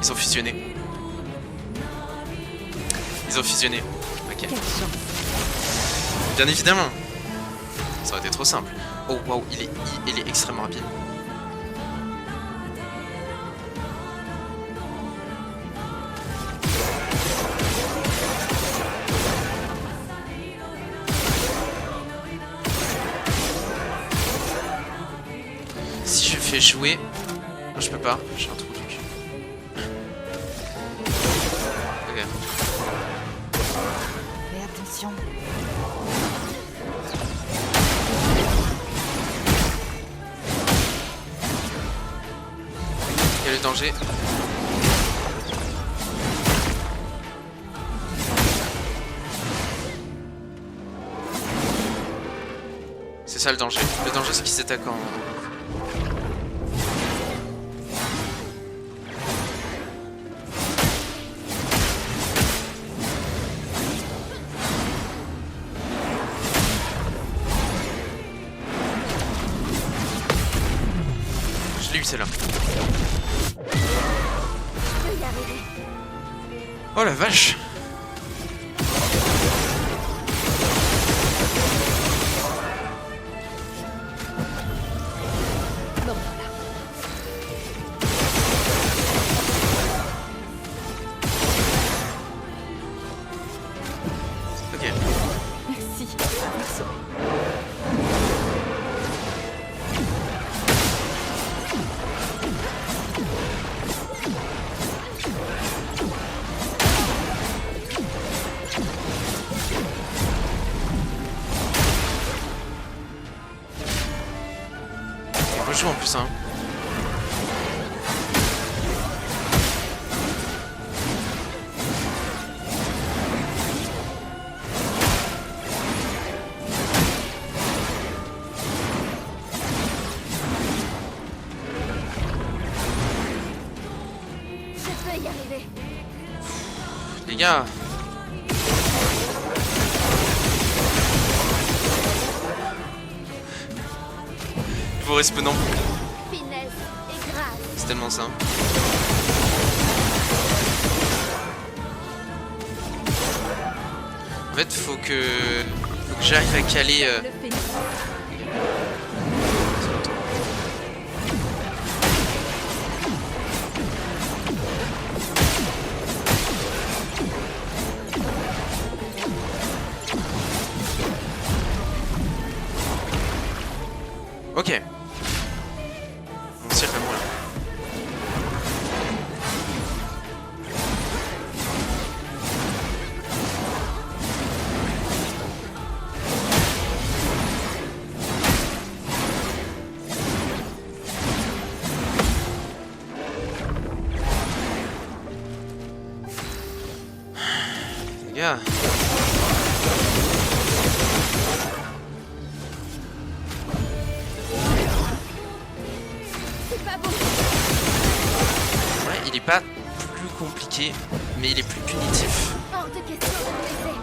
Ils ont fusionné. Ils ont fusionné. Ok. Quelle chance. Bien évidemment. Ça aurait été trop simple. Oh waouh, il est extrêmement rapide. fait jouer. Non, je peux pas, j'ai un trou du cul. Ok. Fais attention. Il y a le danger. C'est ça le danger. Le danger c'est qu'ils s'attaquent en... Je l'ai eu celle-là. Oh la vache! Ok. Merci. Il rejoue en plus hein. Je peux y arriver. Les gars. Vous respawnant. Finesse et grâce. C'est tellement ça. En fait, faut que j'arrive à caler. Le phénix. Ok. On tire vraiment là. Les gars. C'est pas bon. Ouais, il est pas plus compliqué, mais il est plus punitif. Hors de question de me laisser.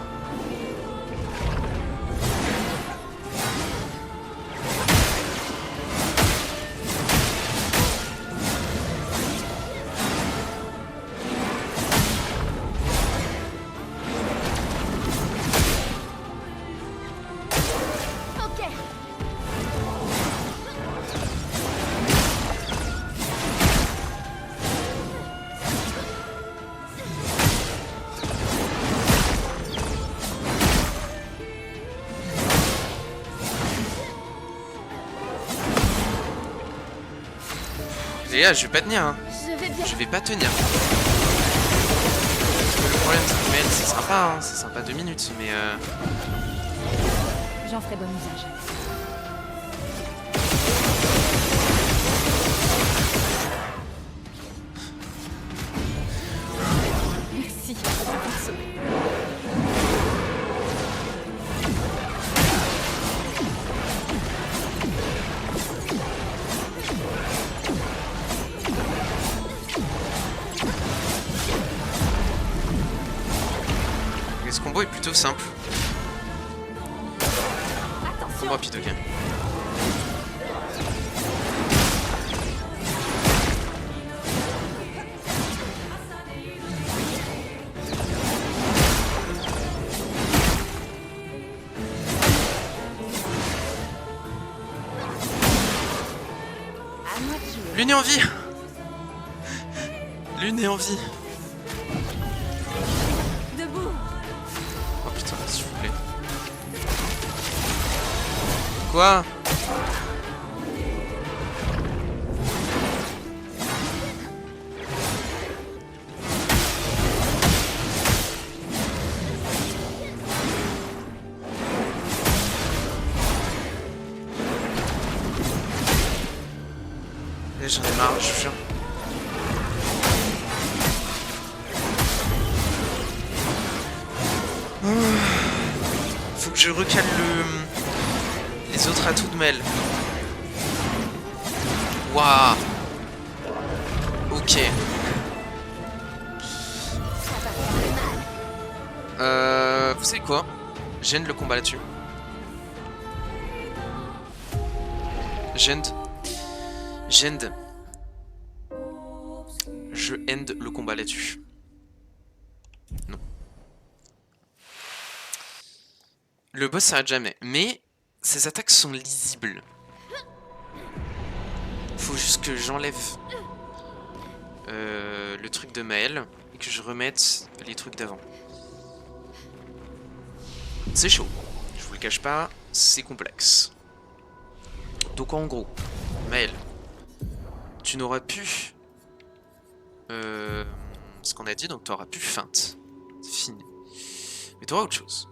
Ok. Les gars, je vais pas tenir, hein. Je vais bien. Je vais pas tenir. Parce que le problème, c'est que Mel, c'est sympa, hein. C'est sympa 2 minutes, mais J'en ferai bon usage. Merci. ce combo est plutôt simple. Attention. Combo rapide, ok. À moi de jouer. L'une est en vie. L'une est en vie. Debout. Oh putain, s'il vous plaît. Quoi? j'en ai marre, je vous jure. Faut que je recale les autres atouts de Mel. Waouh. Ok. Vous savez quoi? J'aime le combat là-dessus. J'end. Je end le combat là-dessus. Non. Le boss s'arrête jamais, mais ses attaques sont lisibles. Faut juste que j'enlève le truc de Maël et que je remette les trucs d'avant. C'est chaud, je vous le cache pas, c'est complexe. Donc en gros, Maël, tu n'auras plus ce qu'on a dit, donc tu n'auras plus feinte. C'est fini. Mais tu auras autre chose.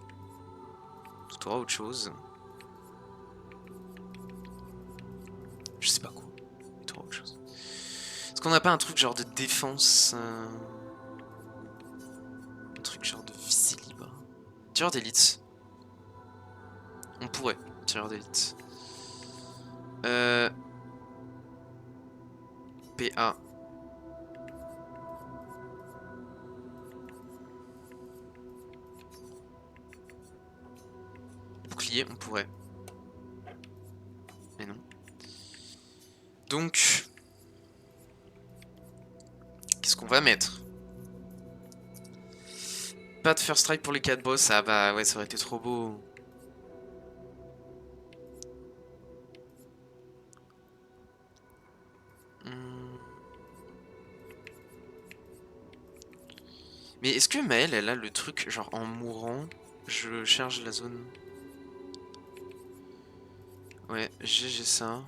Tu auras autre chose. Je sais pas quoi. Mais tu auras autre chose. Est-ce qu'on n'a pas un truc genre de défense un truc genre de visée libre. Tireur d'élite. On pourrait. Tireur d'élite. PA. Bouclier, on pourrait. Mais non. Donc, qu'est-ce qu'on va mettre? Pas de first strike pour les 4 boss. Ah bah ouais, ça aurait été trop beau. Mais est-ce que Maël, elle a le truc, genre en mourant, je charge la zone? Ouais, j'ai ça.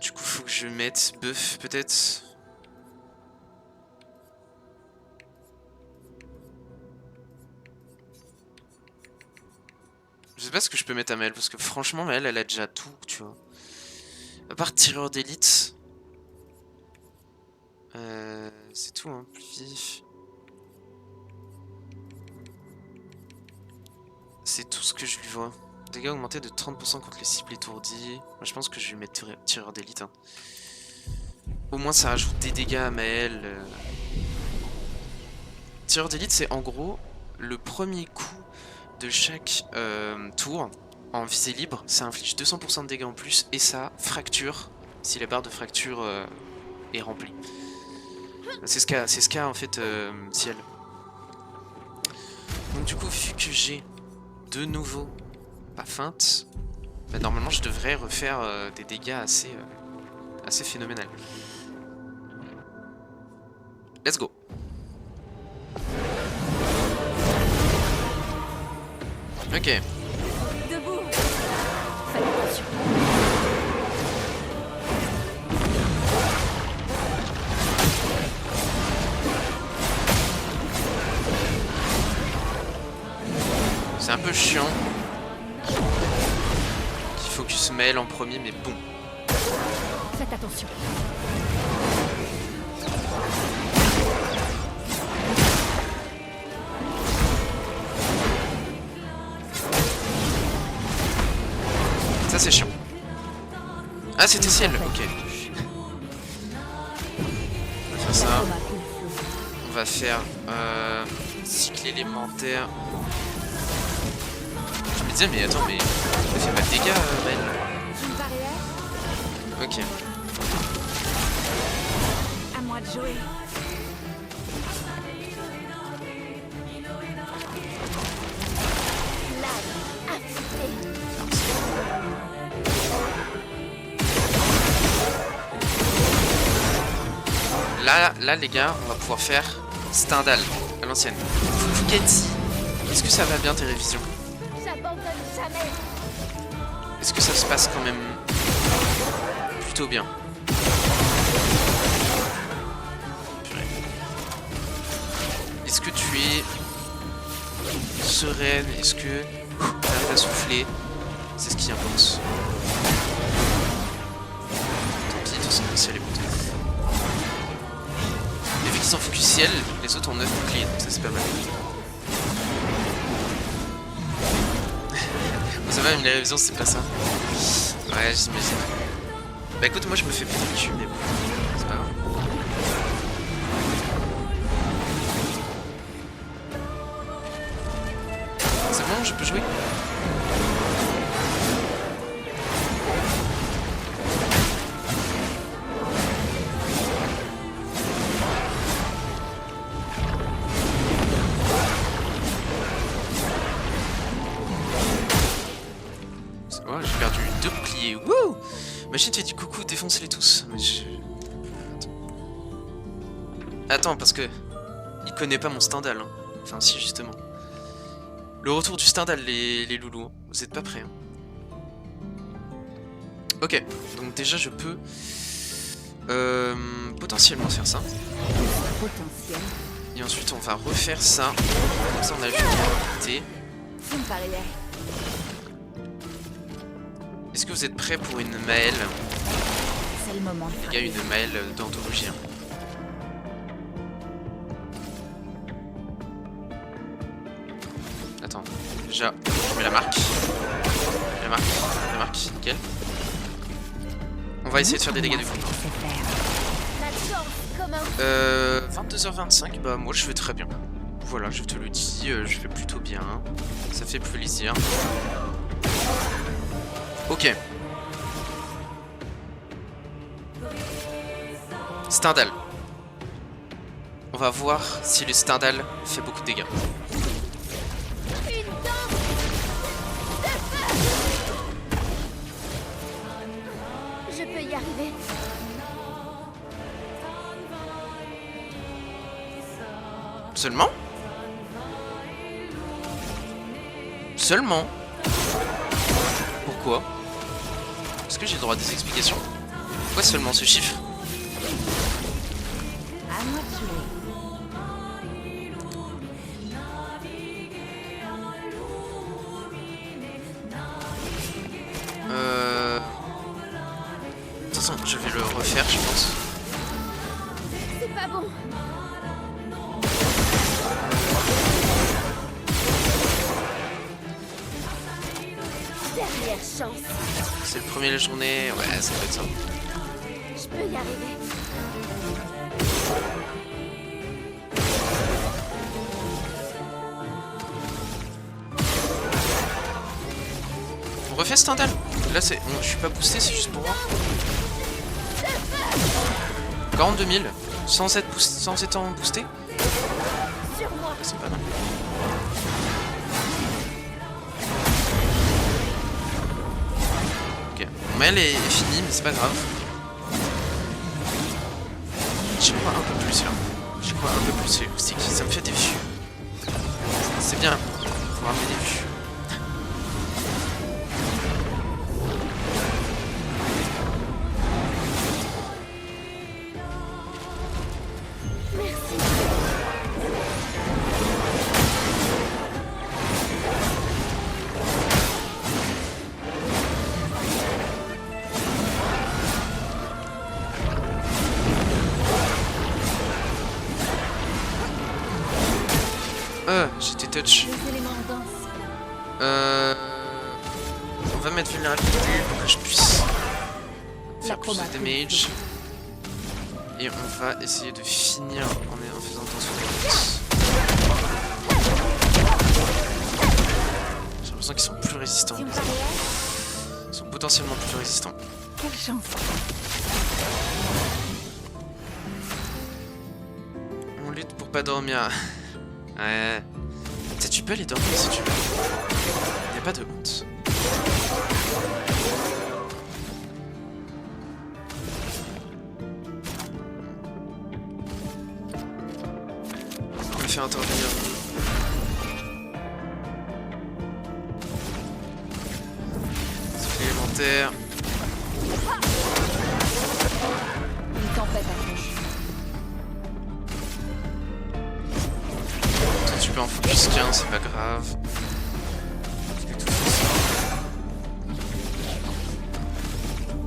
Du coup, faut que je mette buff, peut-être. Je sais pas ce que je peux mettre à Maël, parce que franchement, Maël, elle a déjà tout, tu vois. À part tireur d'élite. C'est tout, hein, plus vif. C'est tout ce que je lui vois. Dégâts augmentés de 30% contre les cibles étourdies. Moi, je pense que je vais mettre tireur d'élite. Hein. Au moins, ça rajoute des dégâts à Maël. Tireur d'élite, c'est en gros le premier coup de chaque tour en visée libre. Ça inflige 200% de dégâts en plus et ça fracture si la barre de fracture est remplie. C'est ce qu'a en fait Ciel. Donc du coup, vu que j'ai de nouveau pas feinte, bah, normalement je devrais refaire des dégâts assez phénoménal. Let's go. Ok. Debout. Faites attention. C'est un peu chiant. Qu'il focus Maël en premier, mais bon. Faites attention. Ça c'est chiant. Ah c'était Ciel, ok. On va faire ça. On va faire cycle élémentaire. Je me disais mais attends mais elle fait pas de dégâts Maël. Une barrière. Ok. À moi de jouer. Là les gars, on va pouvoir faire Stendhal à l'ancienne. Fuketsi, est-ce que ça va bien tes révisions? J'abandonne jamais. Est-ce que ça se passe quand même plutôt bien? Est-ce que tu es sereine? Est-ce que t'arrives à souffler? C'est ce qui importe. Tant pis, de toute façon, le ciel est bon. Et vu qu'ils sont focus ciel, les autres ont 9 boucliers, donc ça c'est pas mal. Bon, ça va, mais les révisions c'est pas ça. Ouais, j'imagine. Bah écoute, moi je me fais péter le cul, mais bon, c'est pas grave. C'est bon, je peux jouer? Oh, j'ai perdu 2 boucliers. Wouh! Machine te dit coucou, défoncez-les tous. Mais je... Attends, parce que... Il connaît pas mon Stendhal. Hein. Enfin, si, justement. Le retour du Stendhal, les loulous. Vous êtes pas prêts. Hein. Ok, donc déjà je peux... potentiellement faire ça. Potentiel. Et ensuite on va refaire ça. Comme ça on a juste Ça me paraît. Est-ce que vous êtes prêts pour une Maëlle? C'est le moment de Il y a une Maëlle d'anthologie. Hein. Attends, déjà, je mets la marque. La marque, nickel. On va essayer de faire des dégâts du coup. 22h25, bah moi je vais très bien. Voilà, je te le dis, je vais plutôt bien. Ça fait plaisir. Ok. Stendhal. On va voir si le Stendhal fait beaucoup de dégâts. Je peux y arriver. Seulement? Seulement? Pourquoi? Est-ce que j'ai le droit à des explications? Pourquoi seulement ce chiffre? À moi de jouer. De toute façon, je vais le refaire, je pense. C'est pas bon. Dernière chance. C'est le premier de la journée, ouais, ça peut être ça. Je peux y arriver. On refait Stendhal. Là, c'est, je suis pas boosté, c'est juste pour voir. 42 000, sans être en boosté. Sur moi. C'est pas mal. Ok, mon mail est fini, mais c'est pas grave. J'y crois un peu plus là. J'y crois un peu plus, c'est acoustique. Ça me fait des vues. C'est bien, faut ramener des vues. J'étais touch. Les éléments en danse. On va mettre vulnérabilité pour que je puisse faire plus de damage. Et on va essayer de finir en faisant attention aux boss. J'ai l'impression qu'ils sont plus résistants. Ils sont potentiellement plus résistants. Quelle chance. On lutte pour pas dormir. Ouais. Tu sais, tu peux aller dormir si tu veux. Y'a pas de honte. On va faire intervenir. Souffle élémentaire. Une tempête approche. Toi, tu peux en focus qu'un, c'est pas grave.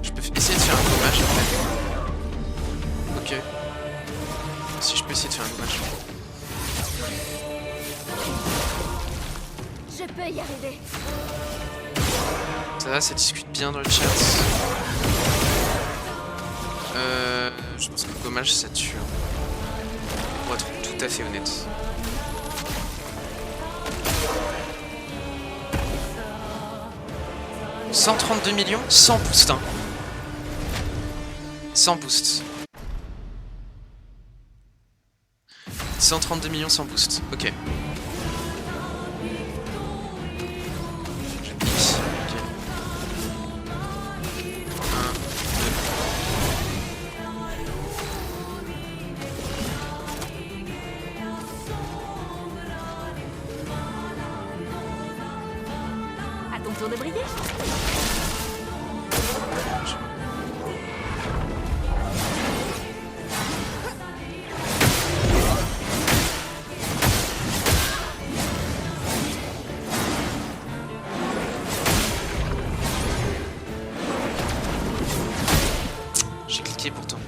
Je peux essayer de faire un gommage en fait. Ok. Si je peux essayer de faire un gommage. Je peux y arriver. Ça va, ça discute bien dans le chat. Je pense que le gommage ça tue. Pour être tout à fait honnête. 132 millions sans boost. Hein. Sans boost. 132 millions sans boost. Ok. Je pique. Ok. 1, 2. À ton tour de briller. J'ai cliqué pourtant.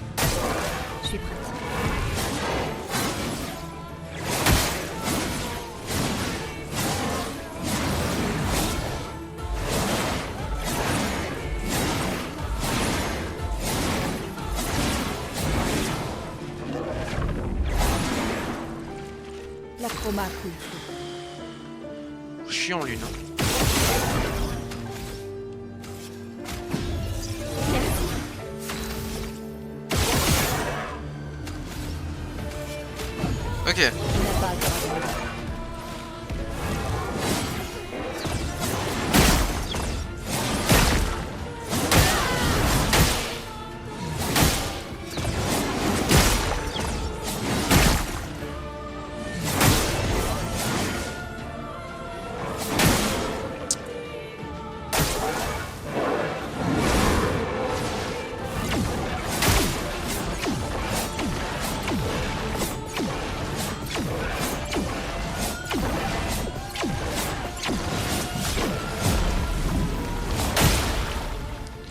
Je suis prête. La chroma coule. Je suis en lune. Hein. Ok. Tu n'as pas à te rassurer.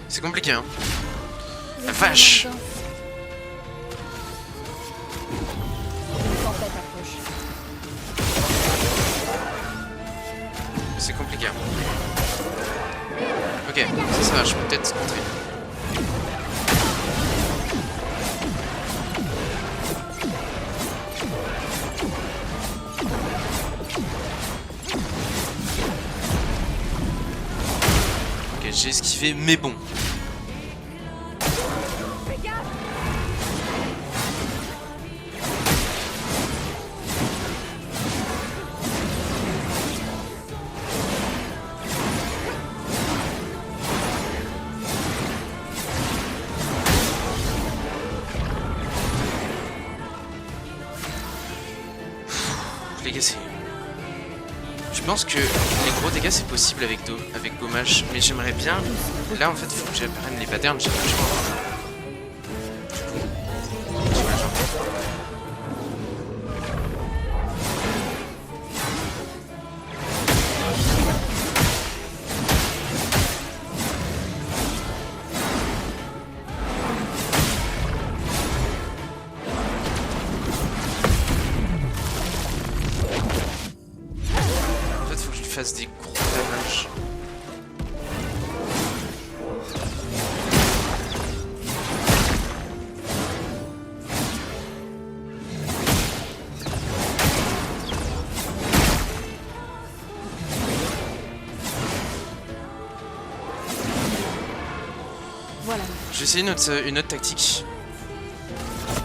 C'est compliqué, hein. La vache! Une tempête approche. C'est compliqué. Hein. Ok, ça va, je peux peut-être contrer. Ok, j'ai esquivé, mais bon. Les gars, c'est... Je pense que les gros dégâts c'est possible avec gommage, mais j'aimerais bien... Là en fait faut que j'apprenne les patterns, j'ai pas le choix. En fait faut que je lui fasse des gros damages. Voilà. Je vais essayer une autre tactique.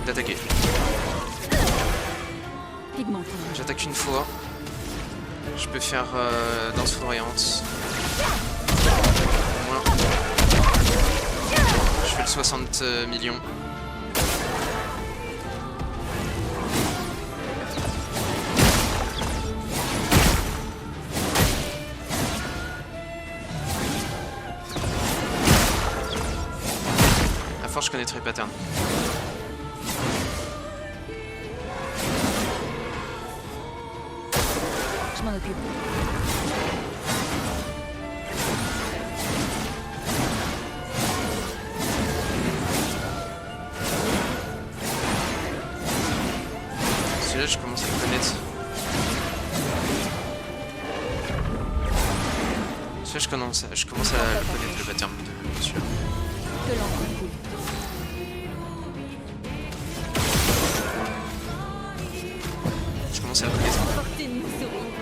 D'attaquer. Pigmenté. J'attaque une fois. Je peux faire danse foudroyante. Au moins. Je fais le 60 millions. À force, je connaîtrai le pattern. occupe. Celui-là, je commence à le connaître. Celui-là, je commence à le connaître, le pattern de celui-là. Que l'encre coule. Je commence à le connaître. Portez une souris.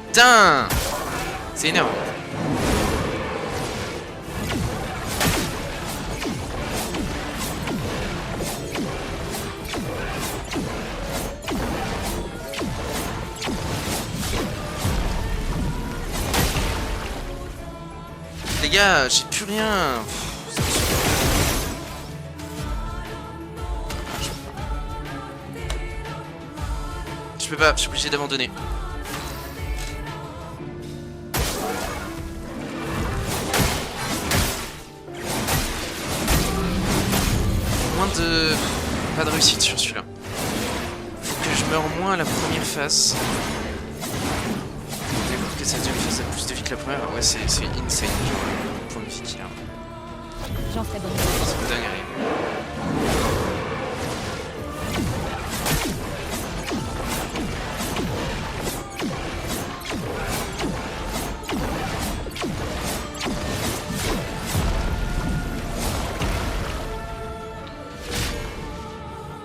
Putain, c'est énervant. Les gars, j'ai plus rien. Je peux pas, je suis obligé d'abandonner. Pas de réussite sur celui-là. Faut que je meure moins à la première phase. D'accord que cette deuxième phase a plus de vie que la première. Ouais, c'est insane, genre le point de vie qu'il a. J'en ferai bonne. C'est dingue.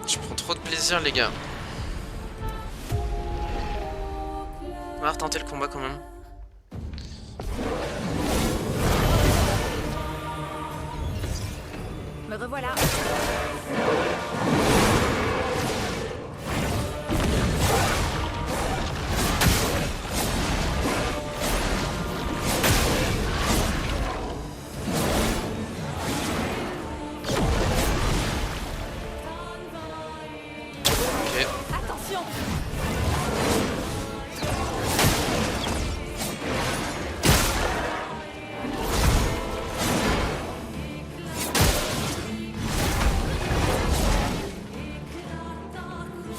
Je prends trop de plaisir, les gars. On va retenter le combat quand même. Me revoilà. Ok. Attention.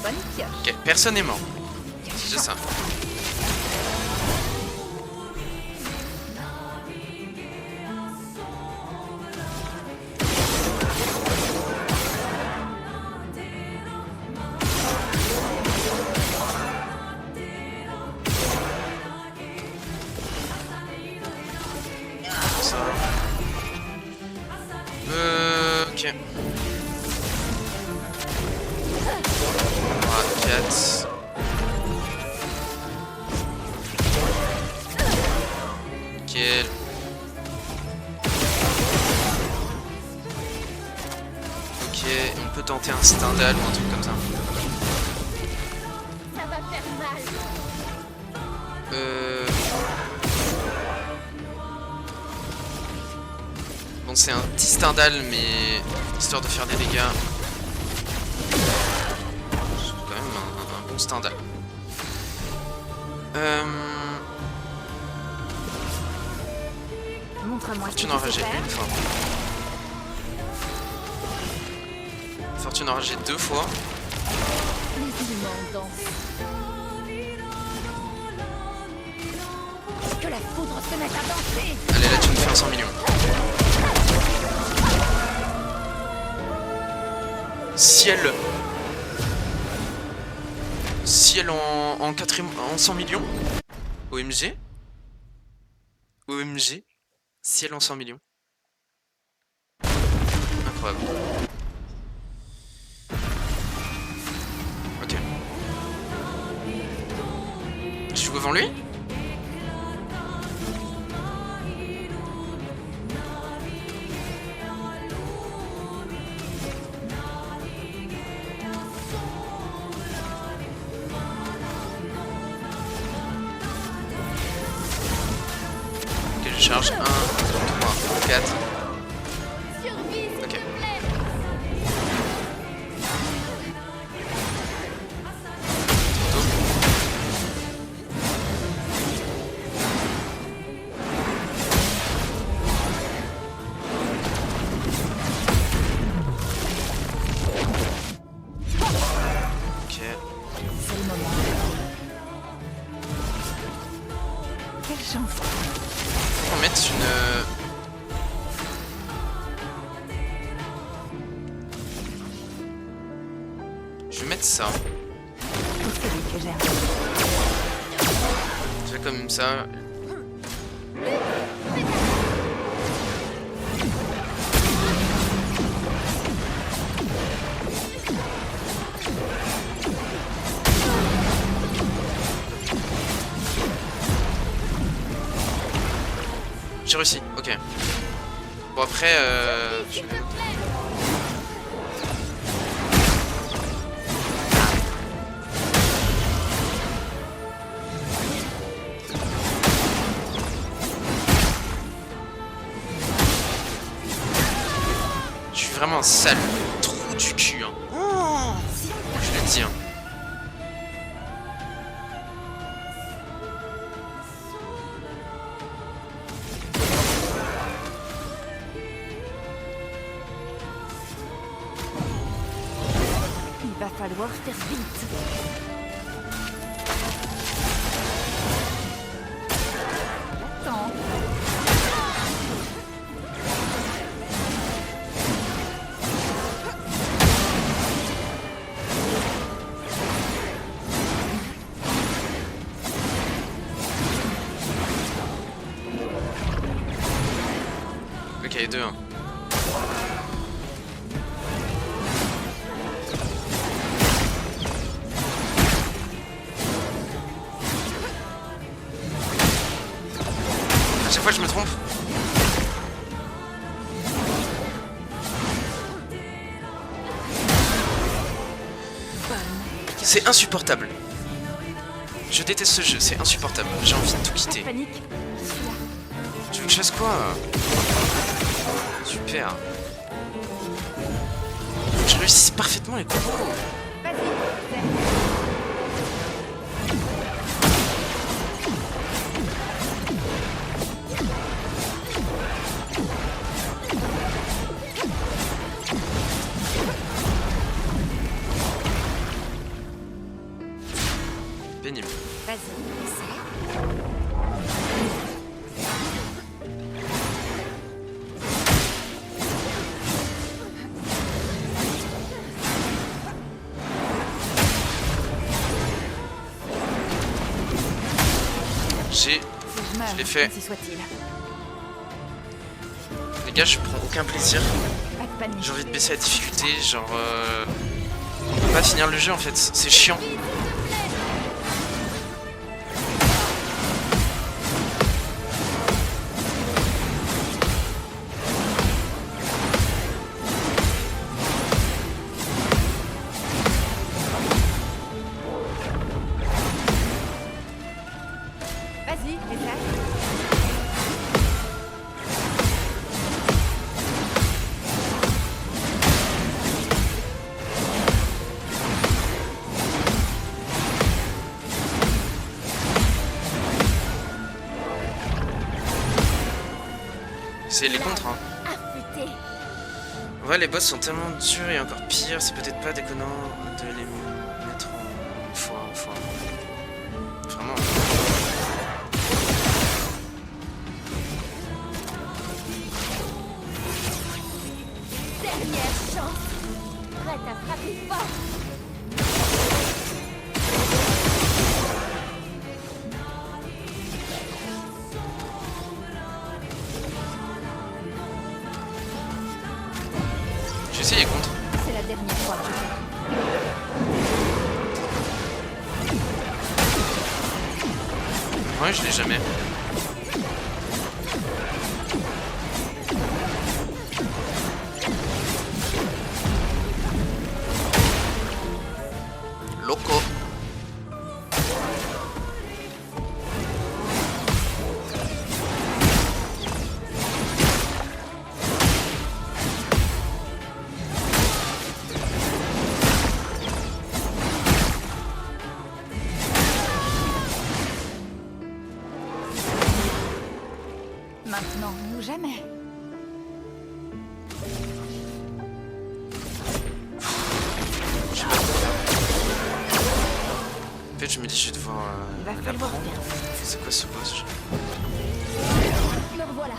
Bonne pioche. Ok, personne n'est mort. C'est ça. Ça. Ok. 4. Nickel. Ok, on peut tenter un Stendhal ou un truc comme ça. Ça va faire mal. Bon, c'est un petit Stendhal, mais histoire de faire des dégâts. C'est quand même un bon Stendhal. Montre-moi ce que Fortune tu sais enragée faire. une fois. Fortune enragée 2 fois. Les humains dansent. Que la foudre se mette à danser. Allez, là tu me fais un 100 millions. Ciel. Ciel en 100 millions. OMG. OMG. Ciel en 100 millions. Incroyable. Ok. Je joue devant lui? Ok, je charge 1, 3, 4. Ok. vais mettre ça. Pour celui que j'aime. Je fais comme ça. J'ai réussi, ok. Bon après, je vais... Je suis vraiment un sale trou du cul, hein. Oh, je le dis, hein. Il va falloir faire vite. Attends. Ok, 2-1. À chaque fois je me trompe. C'est insupportable. Je déteste ce jeu, c'est insupportable. J'ai envie de tout Pas de quitter. panique. Je suis là. Tu veux que je fasse quoi? Super. Faut que je réussisse parfaitement les combos. Vas-y. Pénible. Vas-y, essaie. J'ai... Si meurs, Je l'ai fait. ainsi soit-il. Les gars, je prends aucun plaisir. Pas de panique. J'ai envie de baisser la difficulté, genre... On peut pas finir le jeu en fait, c'est chiant. Vas-y, essaie. C'est les contres, hein. Affûté. En vrai, les boss sont tellement durs et encore pire, c'est peut-être pas déconnant de les mettre en fois. Vraiment. Dernière chance. Prête à frapper fort. J'ai essayé les contres. C'est la dernière fois que je fais. Ouais, je l'ai jamais. Loco. Maintenant ou jamais. En fait, je me dis, je vais devoir Il va falloir l'apprendre. faire vite. C'est quoi ce boss? Le revoilà.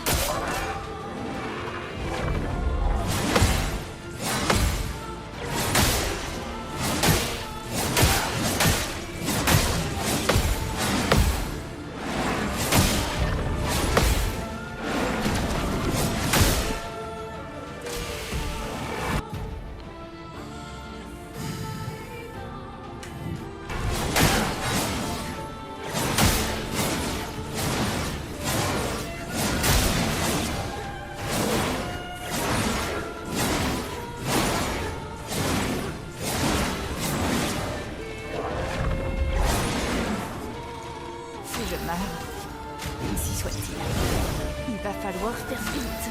faire vite.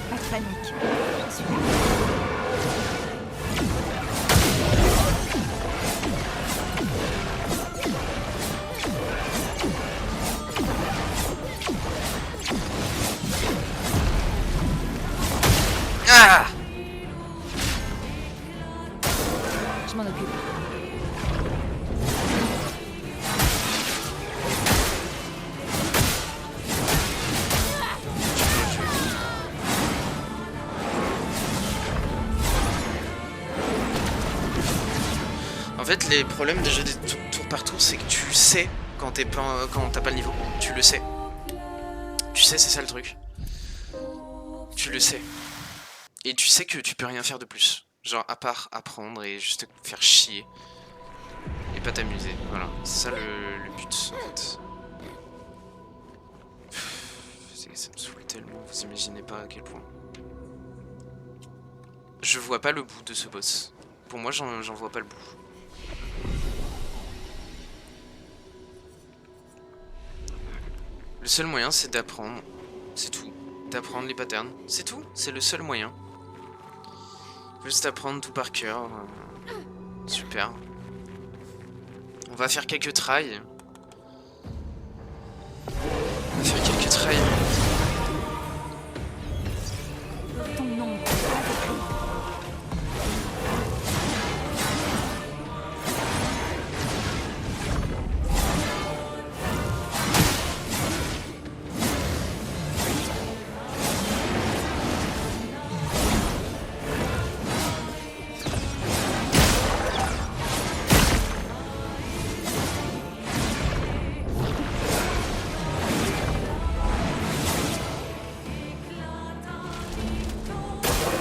Pas de panique. Je suis là. Ah! Je m'en occupe. En fait, les problèmes de jeu des tour par tour, c'est que tu sais quand t'es pas, quand t'as pas le niveau. Tu le sais. Tu sais, c'est ça le truc. Tu le sais. Et tu sais que tu peux rien faire de plus. Genre, à part apprendre et juste te faire chier. Et pas t'amuser. Voilà. C'est ça le but, en fait. Ça me saoule tellement, vous imaginez pas à quel point. Je vois pas le bout de ce boss. Pour moi, j'en vois pas le bout. Le seul moyen, c'est d'apprendre. C'est tout. D'apprendre les patterns. C'est tout. C'est le seul moyen. Juste apprendre tout par cœur. Super. On va faire quelques tries. On va faire quelques tries. Ton nom.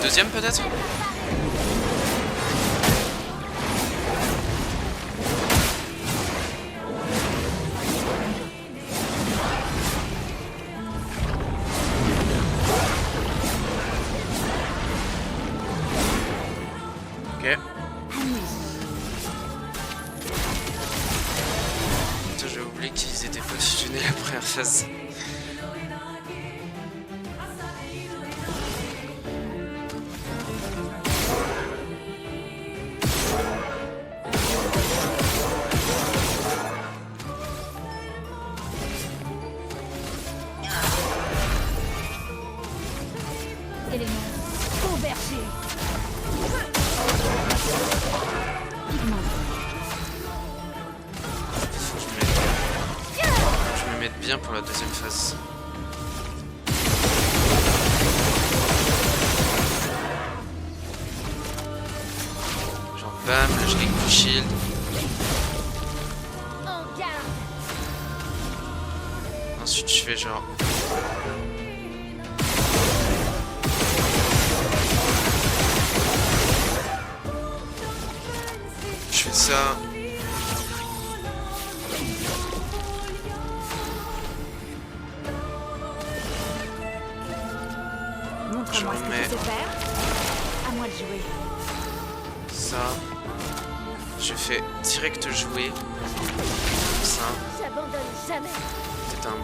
Deuxième peut-être? Ok. Putain, j'ai oublié qu'ils étaient pas fusionnés la première phase. Élément. Au berger. Je me mette bien pour la deuxième phase. Genre bam, là je gagne du shield. En garde. Ensuite je fais genre... Je fais ça. Montre-moi ce que remets. tu sais faire. À moi de jouer. Ça. Je fais direct jouer. Comme ça. J'abandonne jamais. C'est un...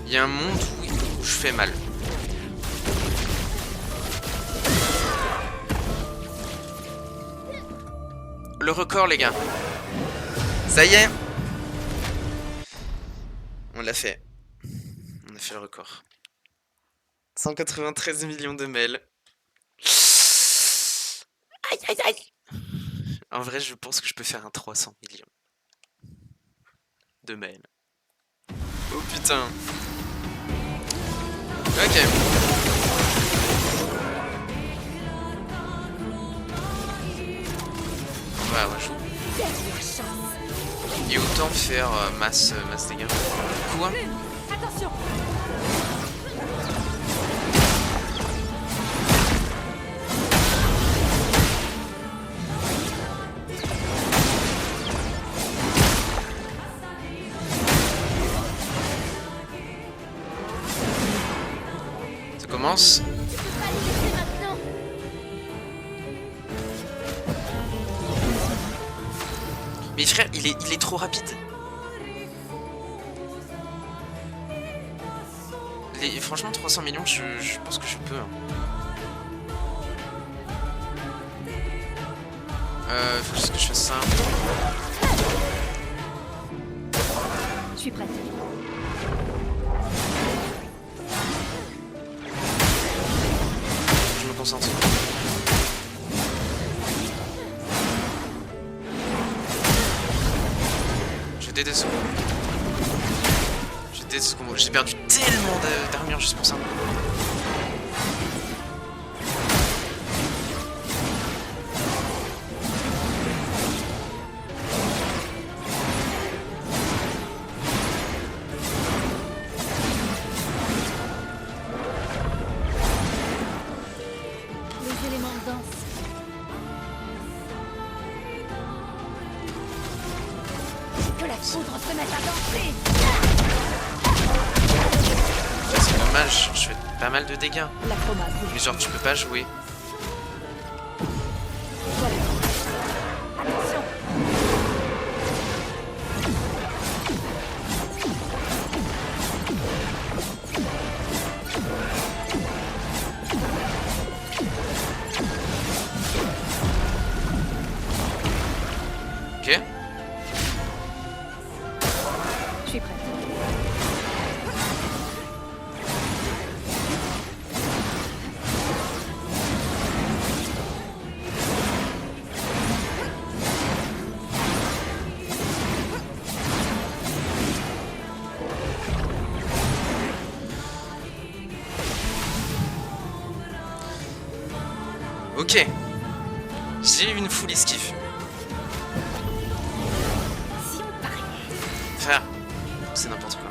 Il y a un monde où je fais mal. Le record, les gars. Ça y est. On l'a fait. On a fait le record. 193 millions de mails. Aïe, aïe, aïe. En vrai, je pense que je peux faire un 300 millions de mails. Oh putain. Ok. On va rejouer. Dernière chance. Et autant faire masse dégâts. Quoi? Attention. Ça commence. Tu peux pas le laisser maintenant. Mais frère, il est trop rapide. Franchement, 300 millions, je pense que je peux. Hein. Faut juste que je fasse ça. Je suis prête. Je me concentre. Je déteste ce combo. Je déteste ce combo. J'ai perdu tellement d'armure juste pour ça. Les éléments dansent. Que la foudre se mette à danser. C'est dommage, je fais pas mal de dégâts. La chromate. Mais genre, tu peux pas jouer. Voilà. Attention. Ok. Je suis prête. Ok. J'ai eu une full esquive. Si on pariait. Frère, c'est n'importe quoi.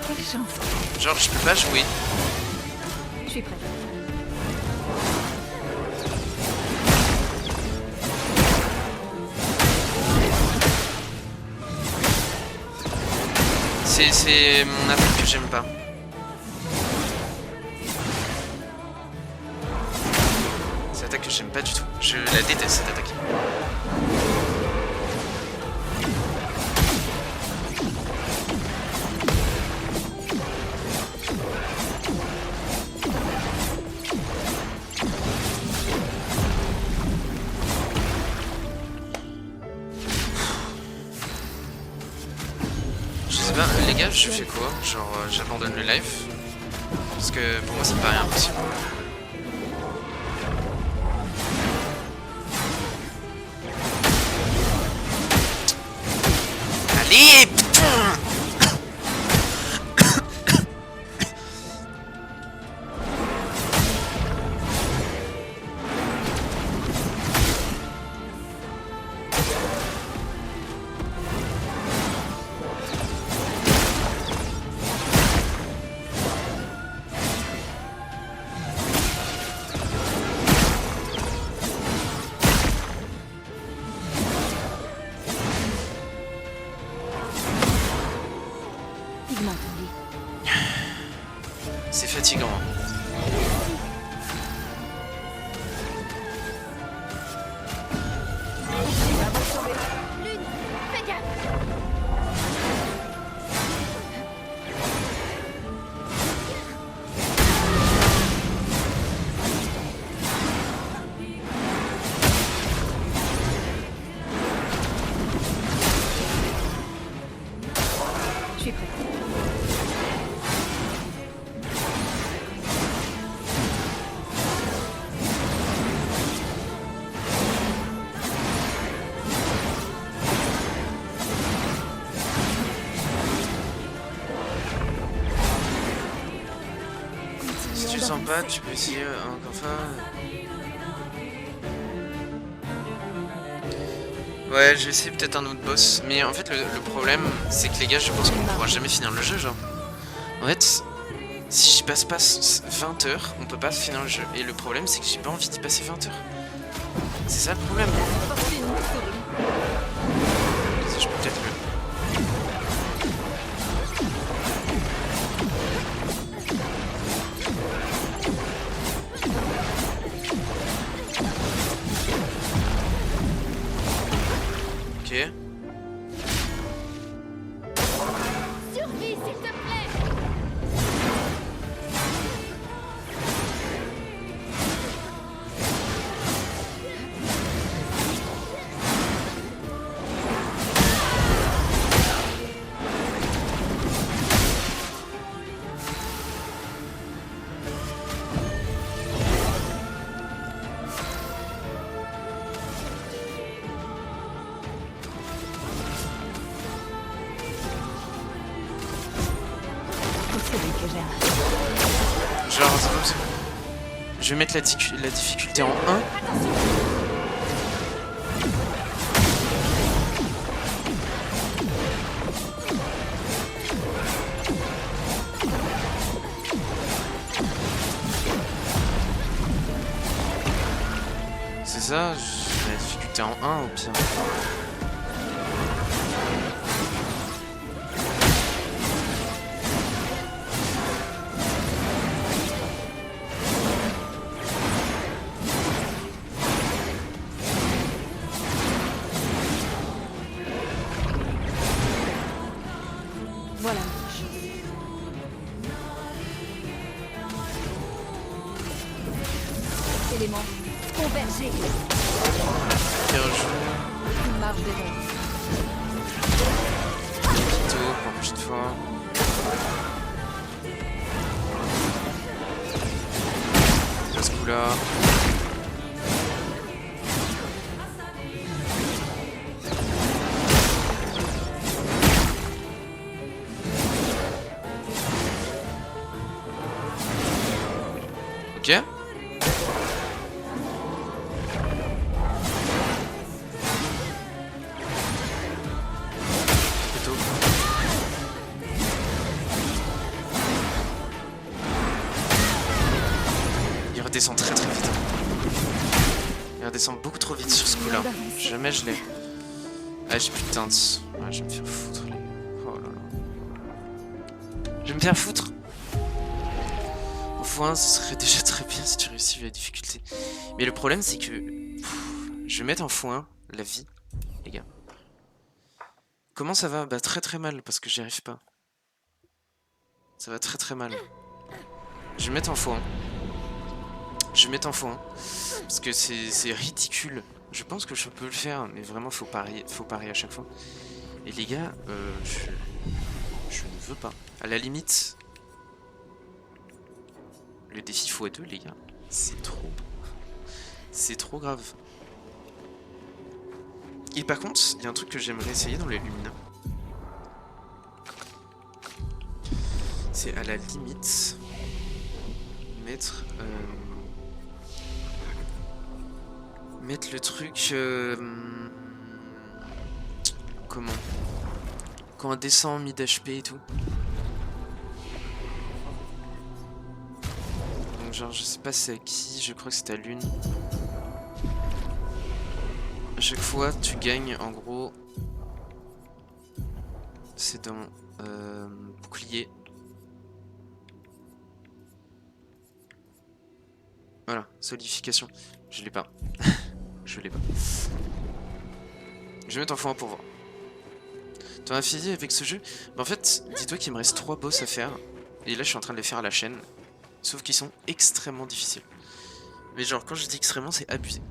Quelle chance. Genre, je peux pas jouer. Je suis prête. C'est mon attaque que j'aime pas. C'est l'attaque que j'aime pas du tout. Je la déteste cette attaque. Je sais pas, les gars, je fais quoi? Genre, j'abandonne le live? Parce que pour moi, ça me paraît impossible. Allez, putain! Il m'a entendu. C'est fatigant. Lune, fais gaffe. Je suis prête. Si tu le sens pas, tu peux essayer encore fois. Ouais, je vais essayer peut-être un autre boss. Mais en fait, le problème, c'est que les gars, je pense qu'on pourra jamais finir le jeu, genre. En fait, si j'y passe pas 20 heures, on peut pas finir le jeu. Et le problème, c'est que j'ai pas envie d'y passer 20 heures. C'est ça le problème. Fortune nous sourit. Je peux peut-être le... Ok. Survie, s'il te plaît. C'est celui que j'aime. Genre, c'est comme ça. Je vais mettre la difficulté en 1. C'est ça, je mets la difficulté en 1 au pire. Voilà. Éléments convergés. Bien joué. Une marge d'erreur. Plutôt pour la prochaine fois. À ce coup-là. Ok. Plutôt. Il redescend très très vite. Il redescend beaucoup trop vite sur ce coup-là. Jamais je l'ai. Ah, j'ai plus de teinte. Ouais, je vais me faire foutre. Oh là là. Je vais me faire foutre. Au point, ce serait déjà très bien si tu réussis la difficulté. Mais le problème, c'est que je vais mettre en x1 la vie, les gars. Comment ça va? Bah très très mal, parce que j'y arrive pas. Ça va très très mal. Je vais mettre en x1. Je vais mettre en x1. Parce que c'est ridicule. Je pense que je peux le faire, mais vraiment, faut parier à chaque fois. Et les gars, je ne veux pas. À la limite, le défi x2, les gars, c'est trop. C'est trop grave. Et par contre, il y a un truc que j'aimerais essayer dans les Lumina. C'est à la limite mettre le truc comment, quand on descend mid HP et tout. Donc genre je sais pas c'est à qui, je crois que c'est à Lune. À chaque fois tu gagnes en gros, c'est dans bouclier. Voilà, solidification. Je l'ai pas. Je l'ai pas. Je vais mettre en x1 pour voir. T'en as fini avec ce jeu? Bah en fait, dis-toi qu'il me reste 3 boss à faire. Et là je suis en train de les faire à la chaîne. Sauf qu'ils sont extrêmement difficiles. Mais genre quand je dis extrêmement c'est abusé.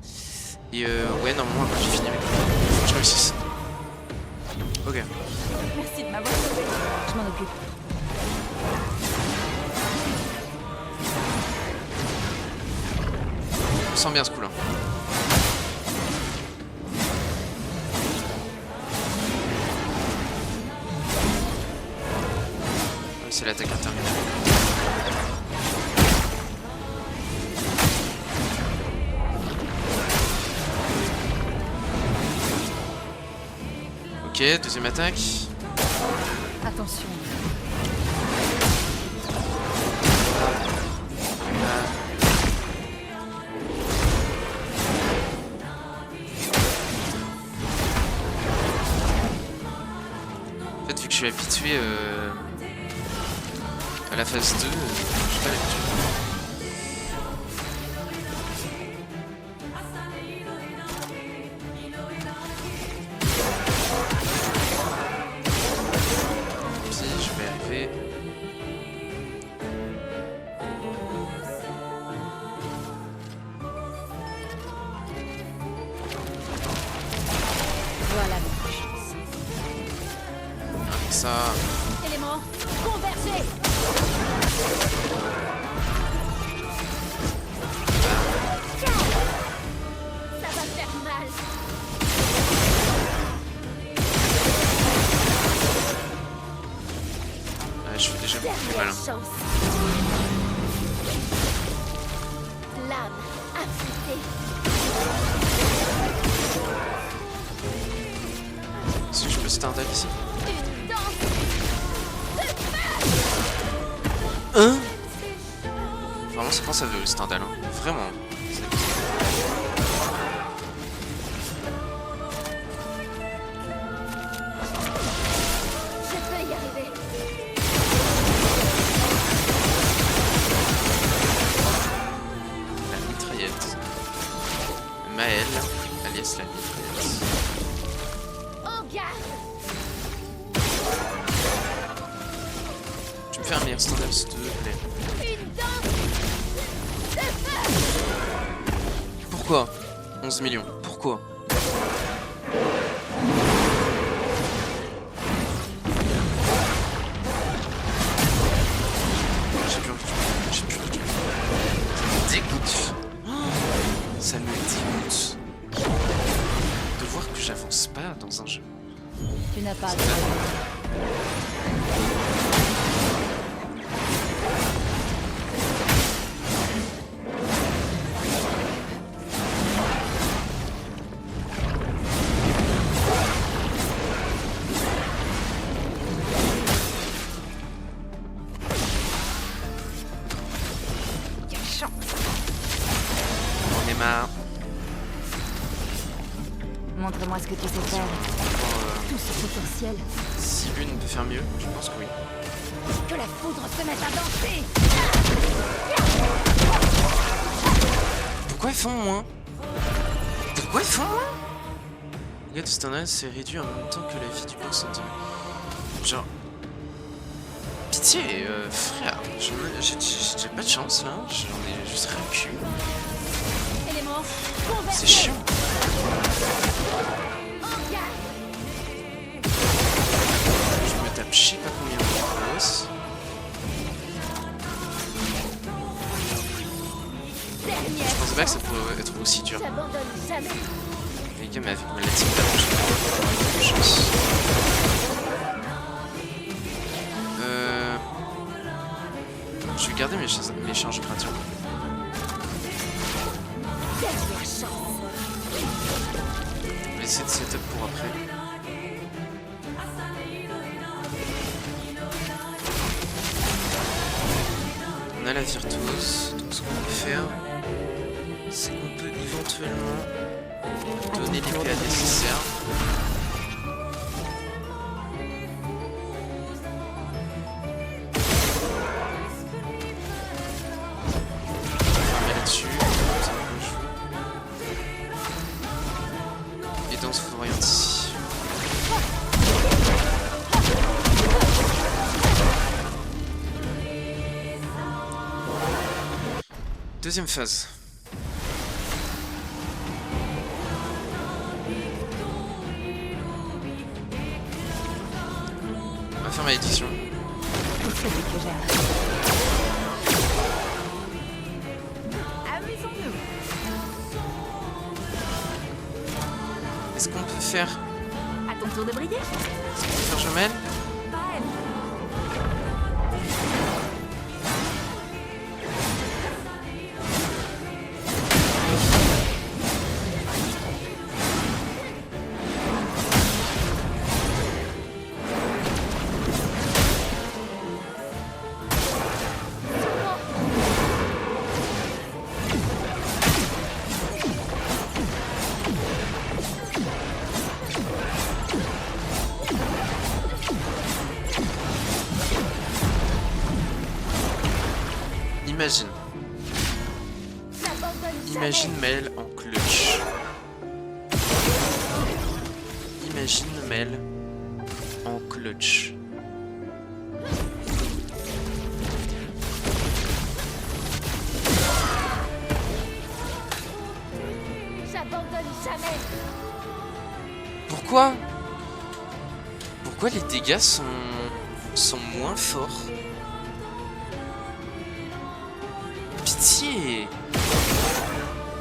Et ouais normalement après j'ai fini avec lui. Faut que je réussisse. Ok. Merci de m'avoir sauvé. Je m'en occupe. Je sens bien ce coup là. C'est l'attaque interminable. Ok, deuxième attaque. Attention. En fait, vu que je suis habitué à la phase 2, je suis pas l'habitude. ça. Élément, convergez. Ça va faire mal. Ouais, je fais déjà beaucoup plus mal. Dernière chance. L'âme affûtée. Est-ce que je peux Stardal ici? Une danse. Hein? Vraiment, c'est quand ça veut le Stardal, hein. Vraiment. Je peux y arriver. La mitraillette. Maël, alias la mitraillette. En garde. Tu me fais un meilleur Stardal, s'il te plaît. Une danse de feu. Pourquoi 11 millions. Pourquoi? J'ai plus envie de jouer. J'ai plus envie de jouer. Ça me dégoûte. Ça me dégoûte. De voir que j'avance pas dans un jeu. Tu n'as pas. On est marre. Montre-moi ce que tu sais faire. Tout ce potentiel. Si l'une peut faire mieux, je pense que oui. Que la foudre se mette à danser. Pourquoi ils font moins? Pourquoi ils font moins? Le gars de Stardal s'est réduit en même temps que la vie du pourcentage. Genre... Pitié, frère. J'ai pas de chance là. J'en ai juste rien cul. Élément, C'est chiant. en garde. Je me tape je sais pas combien de boss. Dernière. Je pensais pas que ça pourrait être aussi dur. J'abandonne jamais. Les gars, mais avec ma lettre j'ai pas de chance. Je vais garder mes charges gratuites. Dernière chance. Je vais essayer de setup pour après. On a la virtuose, donc ce qu'on peut faire, c'est qu'on peut éventuellement donner les PA nécessaires. Fermer là-dessus, comme ça on peut jouer. Et danse foudroyante ici. Deuxième phase. On va faire malédiction. C'est celui que j'aime. Amusons-nous. Est-ce qu'on peut faire... À ton tour de briller. Est-ce qu'on peut faire Jomel? Pas elle. Imagine. Imagine Mel en clutch. Imagine Mel en clutch. Pourquoi les dégâts sont moins forts? Pitié!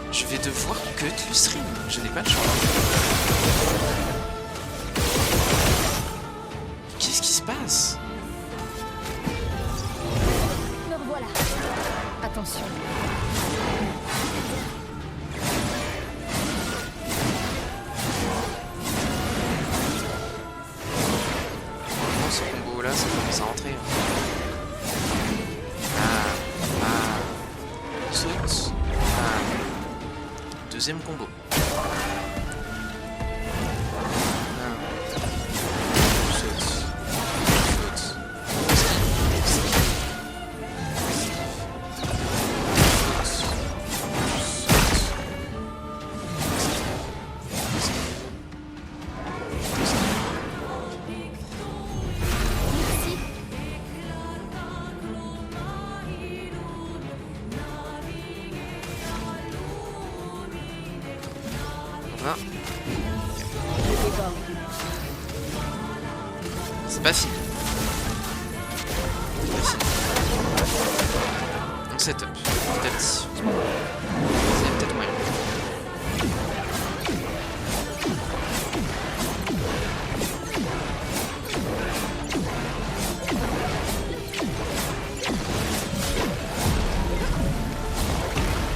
Je vais devoir cut le stream, je n'ai pas le choix. Qu'est-ce qui se passe? Me revoilà. Attention. Ce combo là, ça commence à rentrer. Ah. Saute. Ah. Deuxième combo. Voilà. C'est pas fini. Donc c'est top. Petit à petit. C'est peut-être moyen.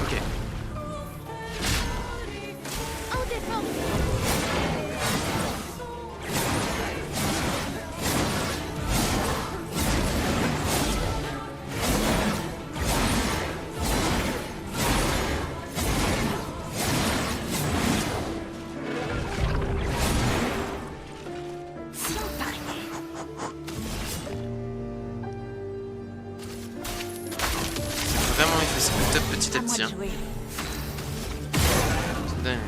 Ok. Vraiment, il fait ce top petit à petit. Hein. C'est dingue.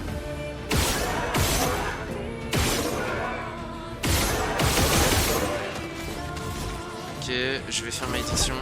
Ok, je vais faire méditation.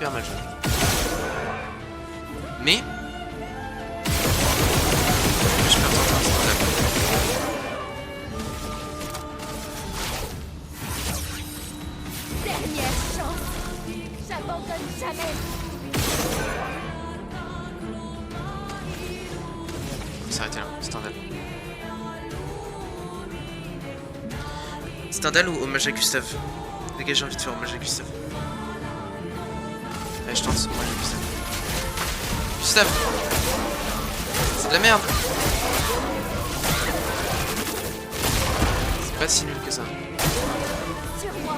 Hyper mal joué. Mais je peux retenter un stand-up. Dernière chance. J'abandonne jamais. On va s'arrêter là. Stendhal. Stendhal ou hommage à Gustave? Les gars, j'ai envie de faire hommage à Gustave. Allez, je tente hommage à Gustave. Gustave! C'est de la merde! C'est pas si nul que ça. Sur moi.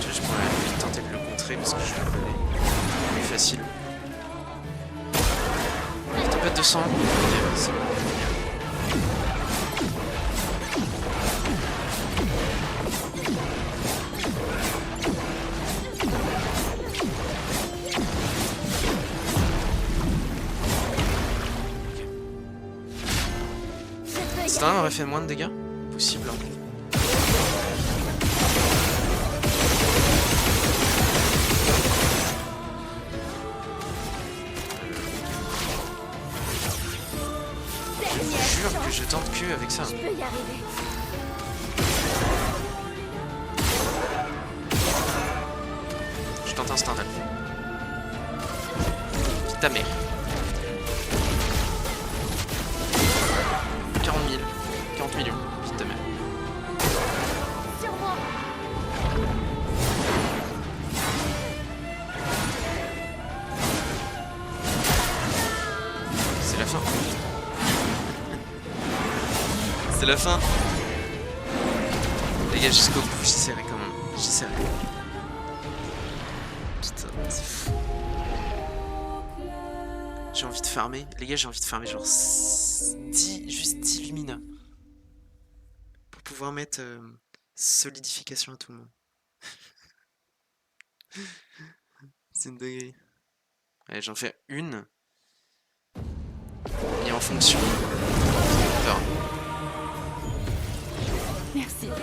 Je pourrais tenter de le contrer parce que je le connais. Plus facile. Tempête de sang. Ok, c'est bon. Stan aurait fait moins de dégâts? Possible. Hein. Je jure que je tente que avec ça. Je peux y arriver. Je tente un Stendhal. Ta mère. 40 000. 40 millions. Vite ta mère. Sur moi. C'est la fin. Les gars, jusqu'au bout, j'essaierai quand même. J'essaierai. Putain, c'est fou. J'ai envie de farmer. Les gars, j'ai envie de farmer genre 10, juste 10 Lumina. Pour pouvoir mettre solidification à tout le monde. C'est une dinguerie. Allez, j'en fais une. Et en fonction. Alors. Merci. Ok.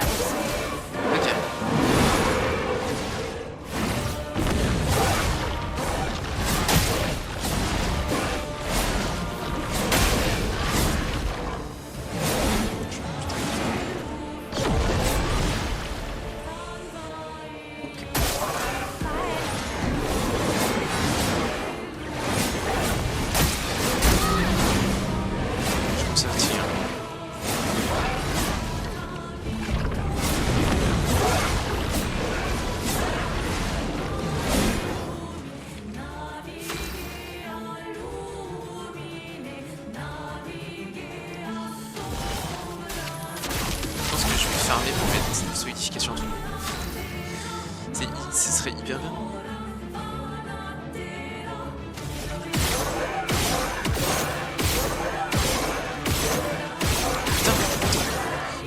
Farmer pour mettre une solidification tout le monde. Ce serait hyper bien. Putain,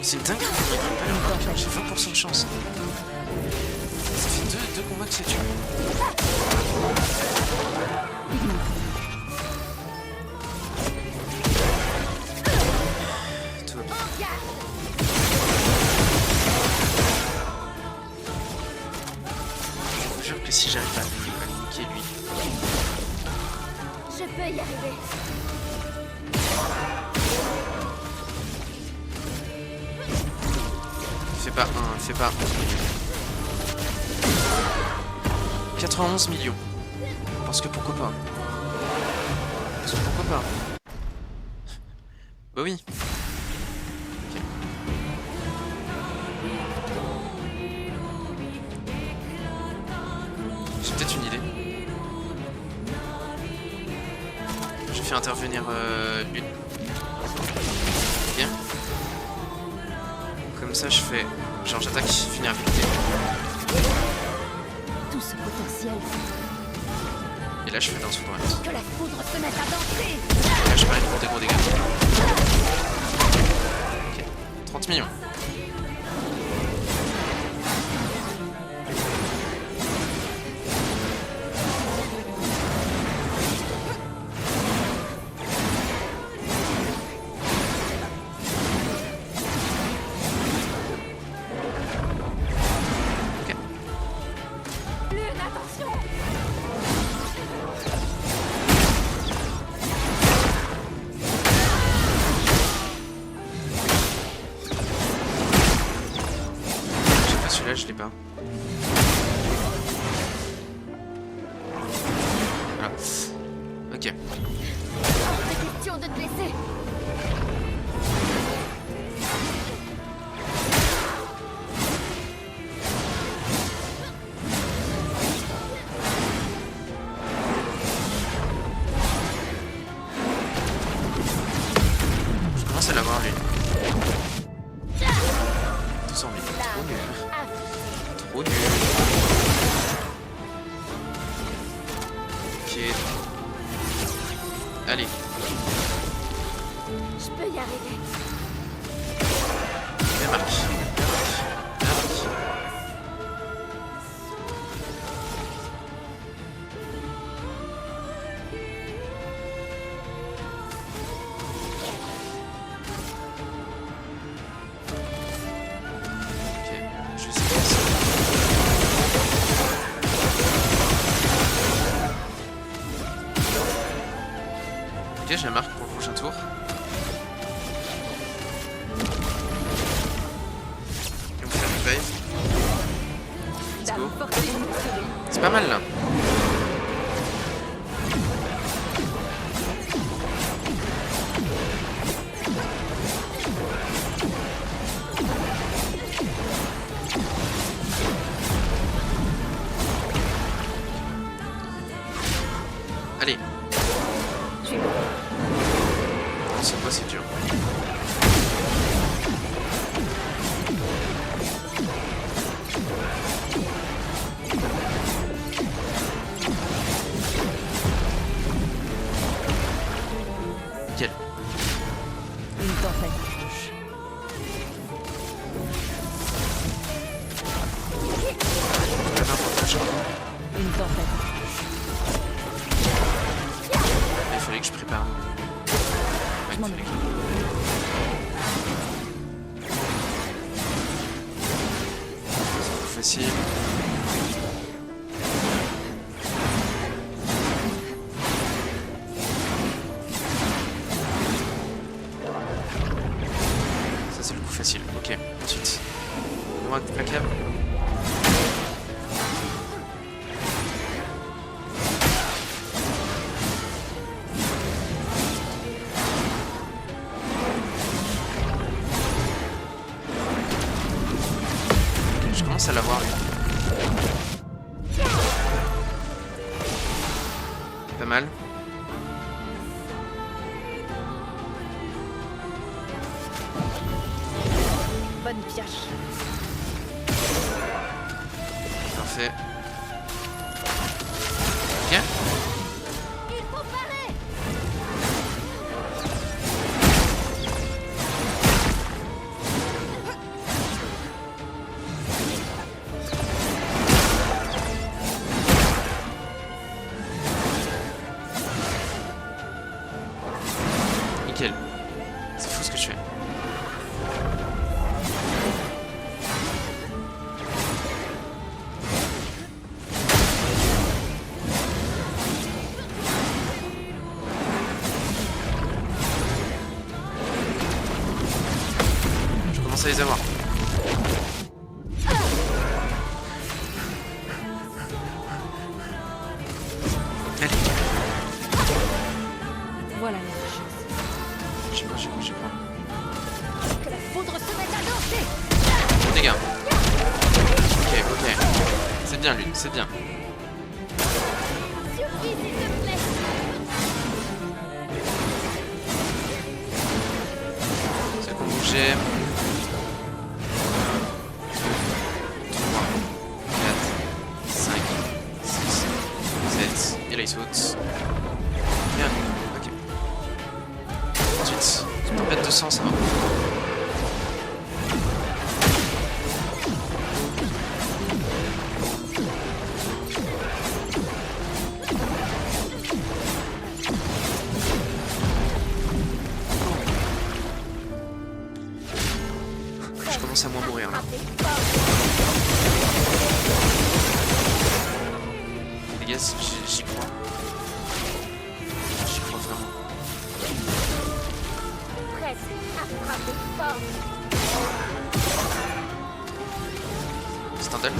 c'est une dinguerie. J'ai 20% de chance. Ça fait deux combats que c'est tué. Tout va bien. Je vous jure que si j'arrive à niquer lui. Je peux y arriver. Fais pas. 91 millions. Parce que pourquoi pas. Bah oui. Ok. J'ai peut-être une idée. Je fais intervenir une. Bien. Comme ça je fais. Genre j'attaque vulnérabilité. Tout ce potentiel. Et là je fais d'un soudre. Que la foudre se mette à danser. Et là je parie pour des gros dégâts. Ok. 30 millions. Celui-là, je l'ai pas. Voilà. Ok. Hors de question de te blesser. Je commence à l'avoir lui. 200 000. Trop nul. Trop nul. Ok. Allez. Je peux y arriver. Bien marqué. Bien marqué. Ok, je vais essayer de faire ça. Ok, j'ai la marque pour le prochain tour. Et on fait un revive. Let's go. C'est pas mal là. Allez. C'est quoi, c'est dur. facile. Ça c'est le coup facile. Ok, ensuite. Loin de placable. Je commence à l'avoir lui. Pas mal. Bonne pioche. Parfait. Ok. Il faut parer. Nickel. C'est fou ce que je fais. Je commence à les avoir. Allez. Voilà la chance. J'ai pas. Que la foudre se mette à danser. Dégâts. Ok. C'est bien, Lune, c'est bien. Suffit, s'il te plaît. C'est qu'on bougeait. 3, 4, 5, 6, 7. Et là il saute. Bien. Ok. Ensuite, tempête de sang, ça va. Je commence à moins mourir là. Les gars, j'y crois. J'y crois vraiment. Presque à frapper fort. C'est un duel.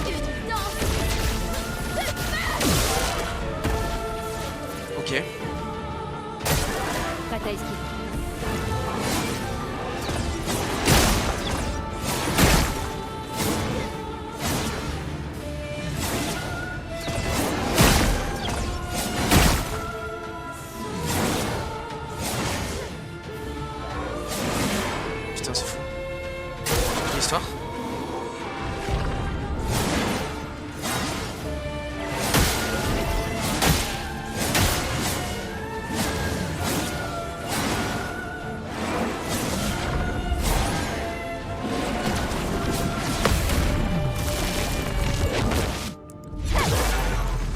Une danse. Ok. Prête à esquiver. Putain, c'est fou. L'histoire.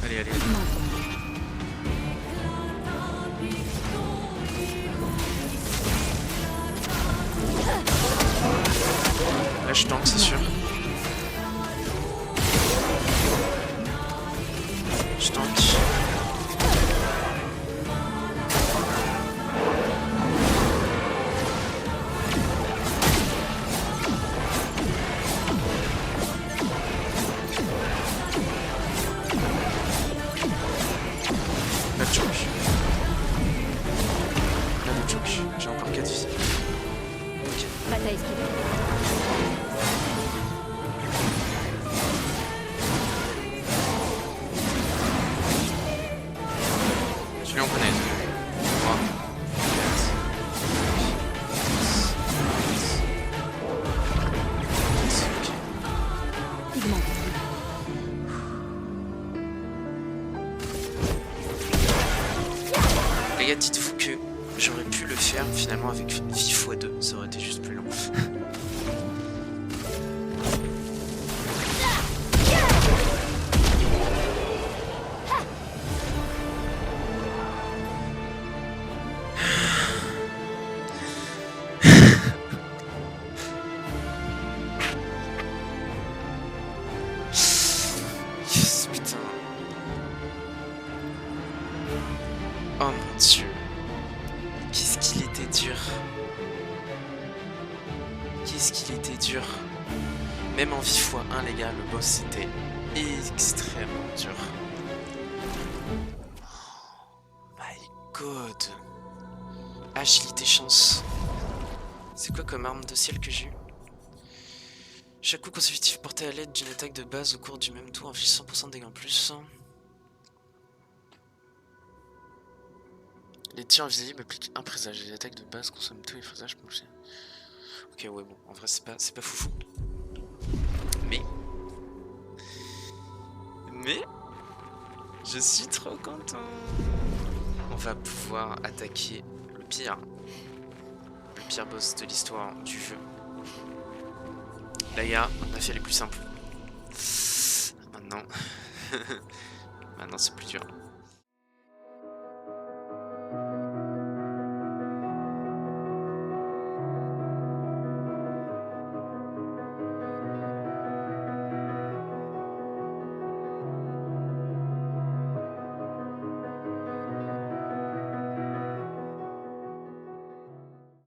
Allez. Là, je tank, c'est sûr. Je tank. Là, le choke. Là, le choke. J'ai encore 4 vies. Ok. Prête à esquiver. Celui-là, on connaît. 3, 4, 6, 7, 8. Pigment. Les gars, dites-vous que j'aurais pu le faire finalement avec vie x2, ça aurait été juste plus long. Qu'est-ce qu'il était dur. Même en vie x1, les gars, le boss c'était extrêmement dur. Oh my god. Agilité chance. C'est quoi comme arme de ciel que j'ai eu? Chaque coup consécutif porté à l'aide d'une attaque de base au cours du même tour inflige 100% de dégâts en plus. Les tirs invisibles appliquent un présage. Les attaques de base consomment tous les présages penchés. Ok, ouais, bon, en vrai, c'est pas foufou. Mais, je suis trop content. On va pouvoir attaquer le pire boss de l'histoire du jeu. Là, on a fait les plus simples. Maintenant, maintenant c'est plus dur.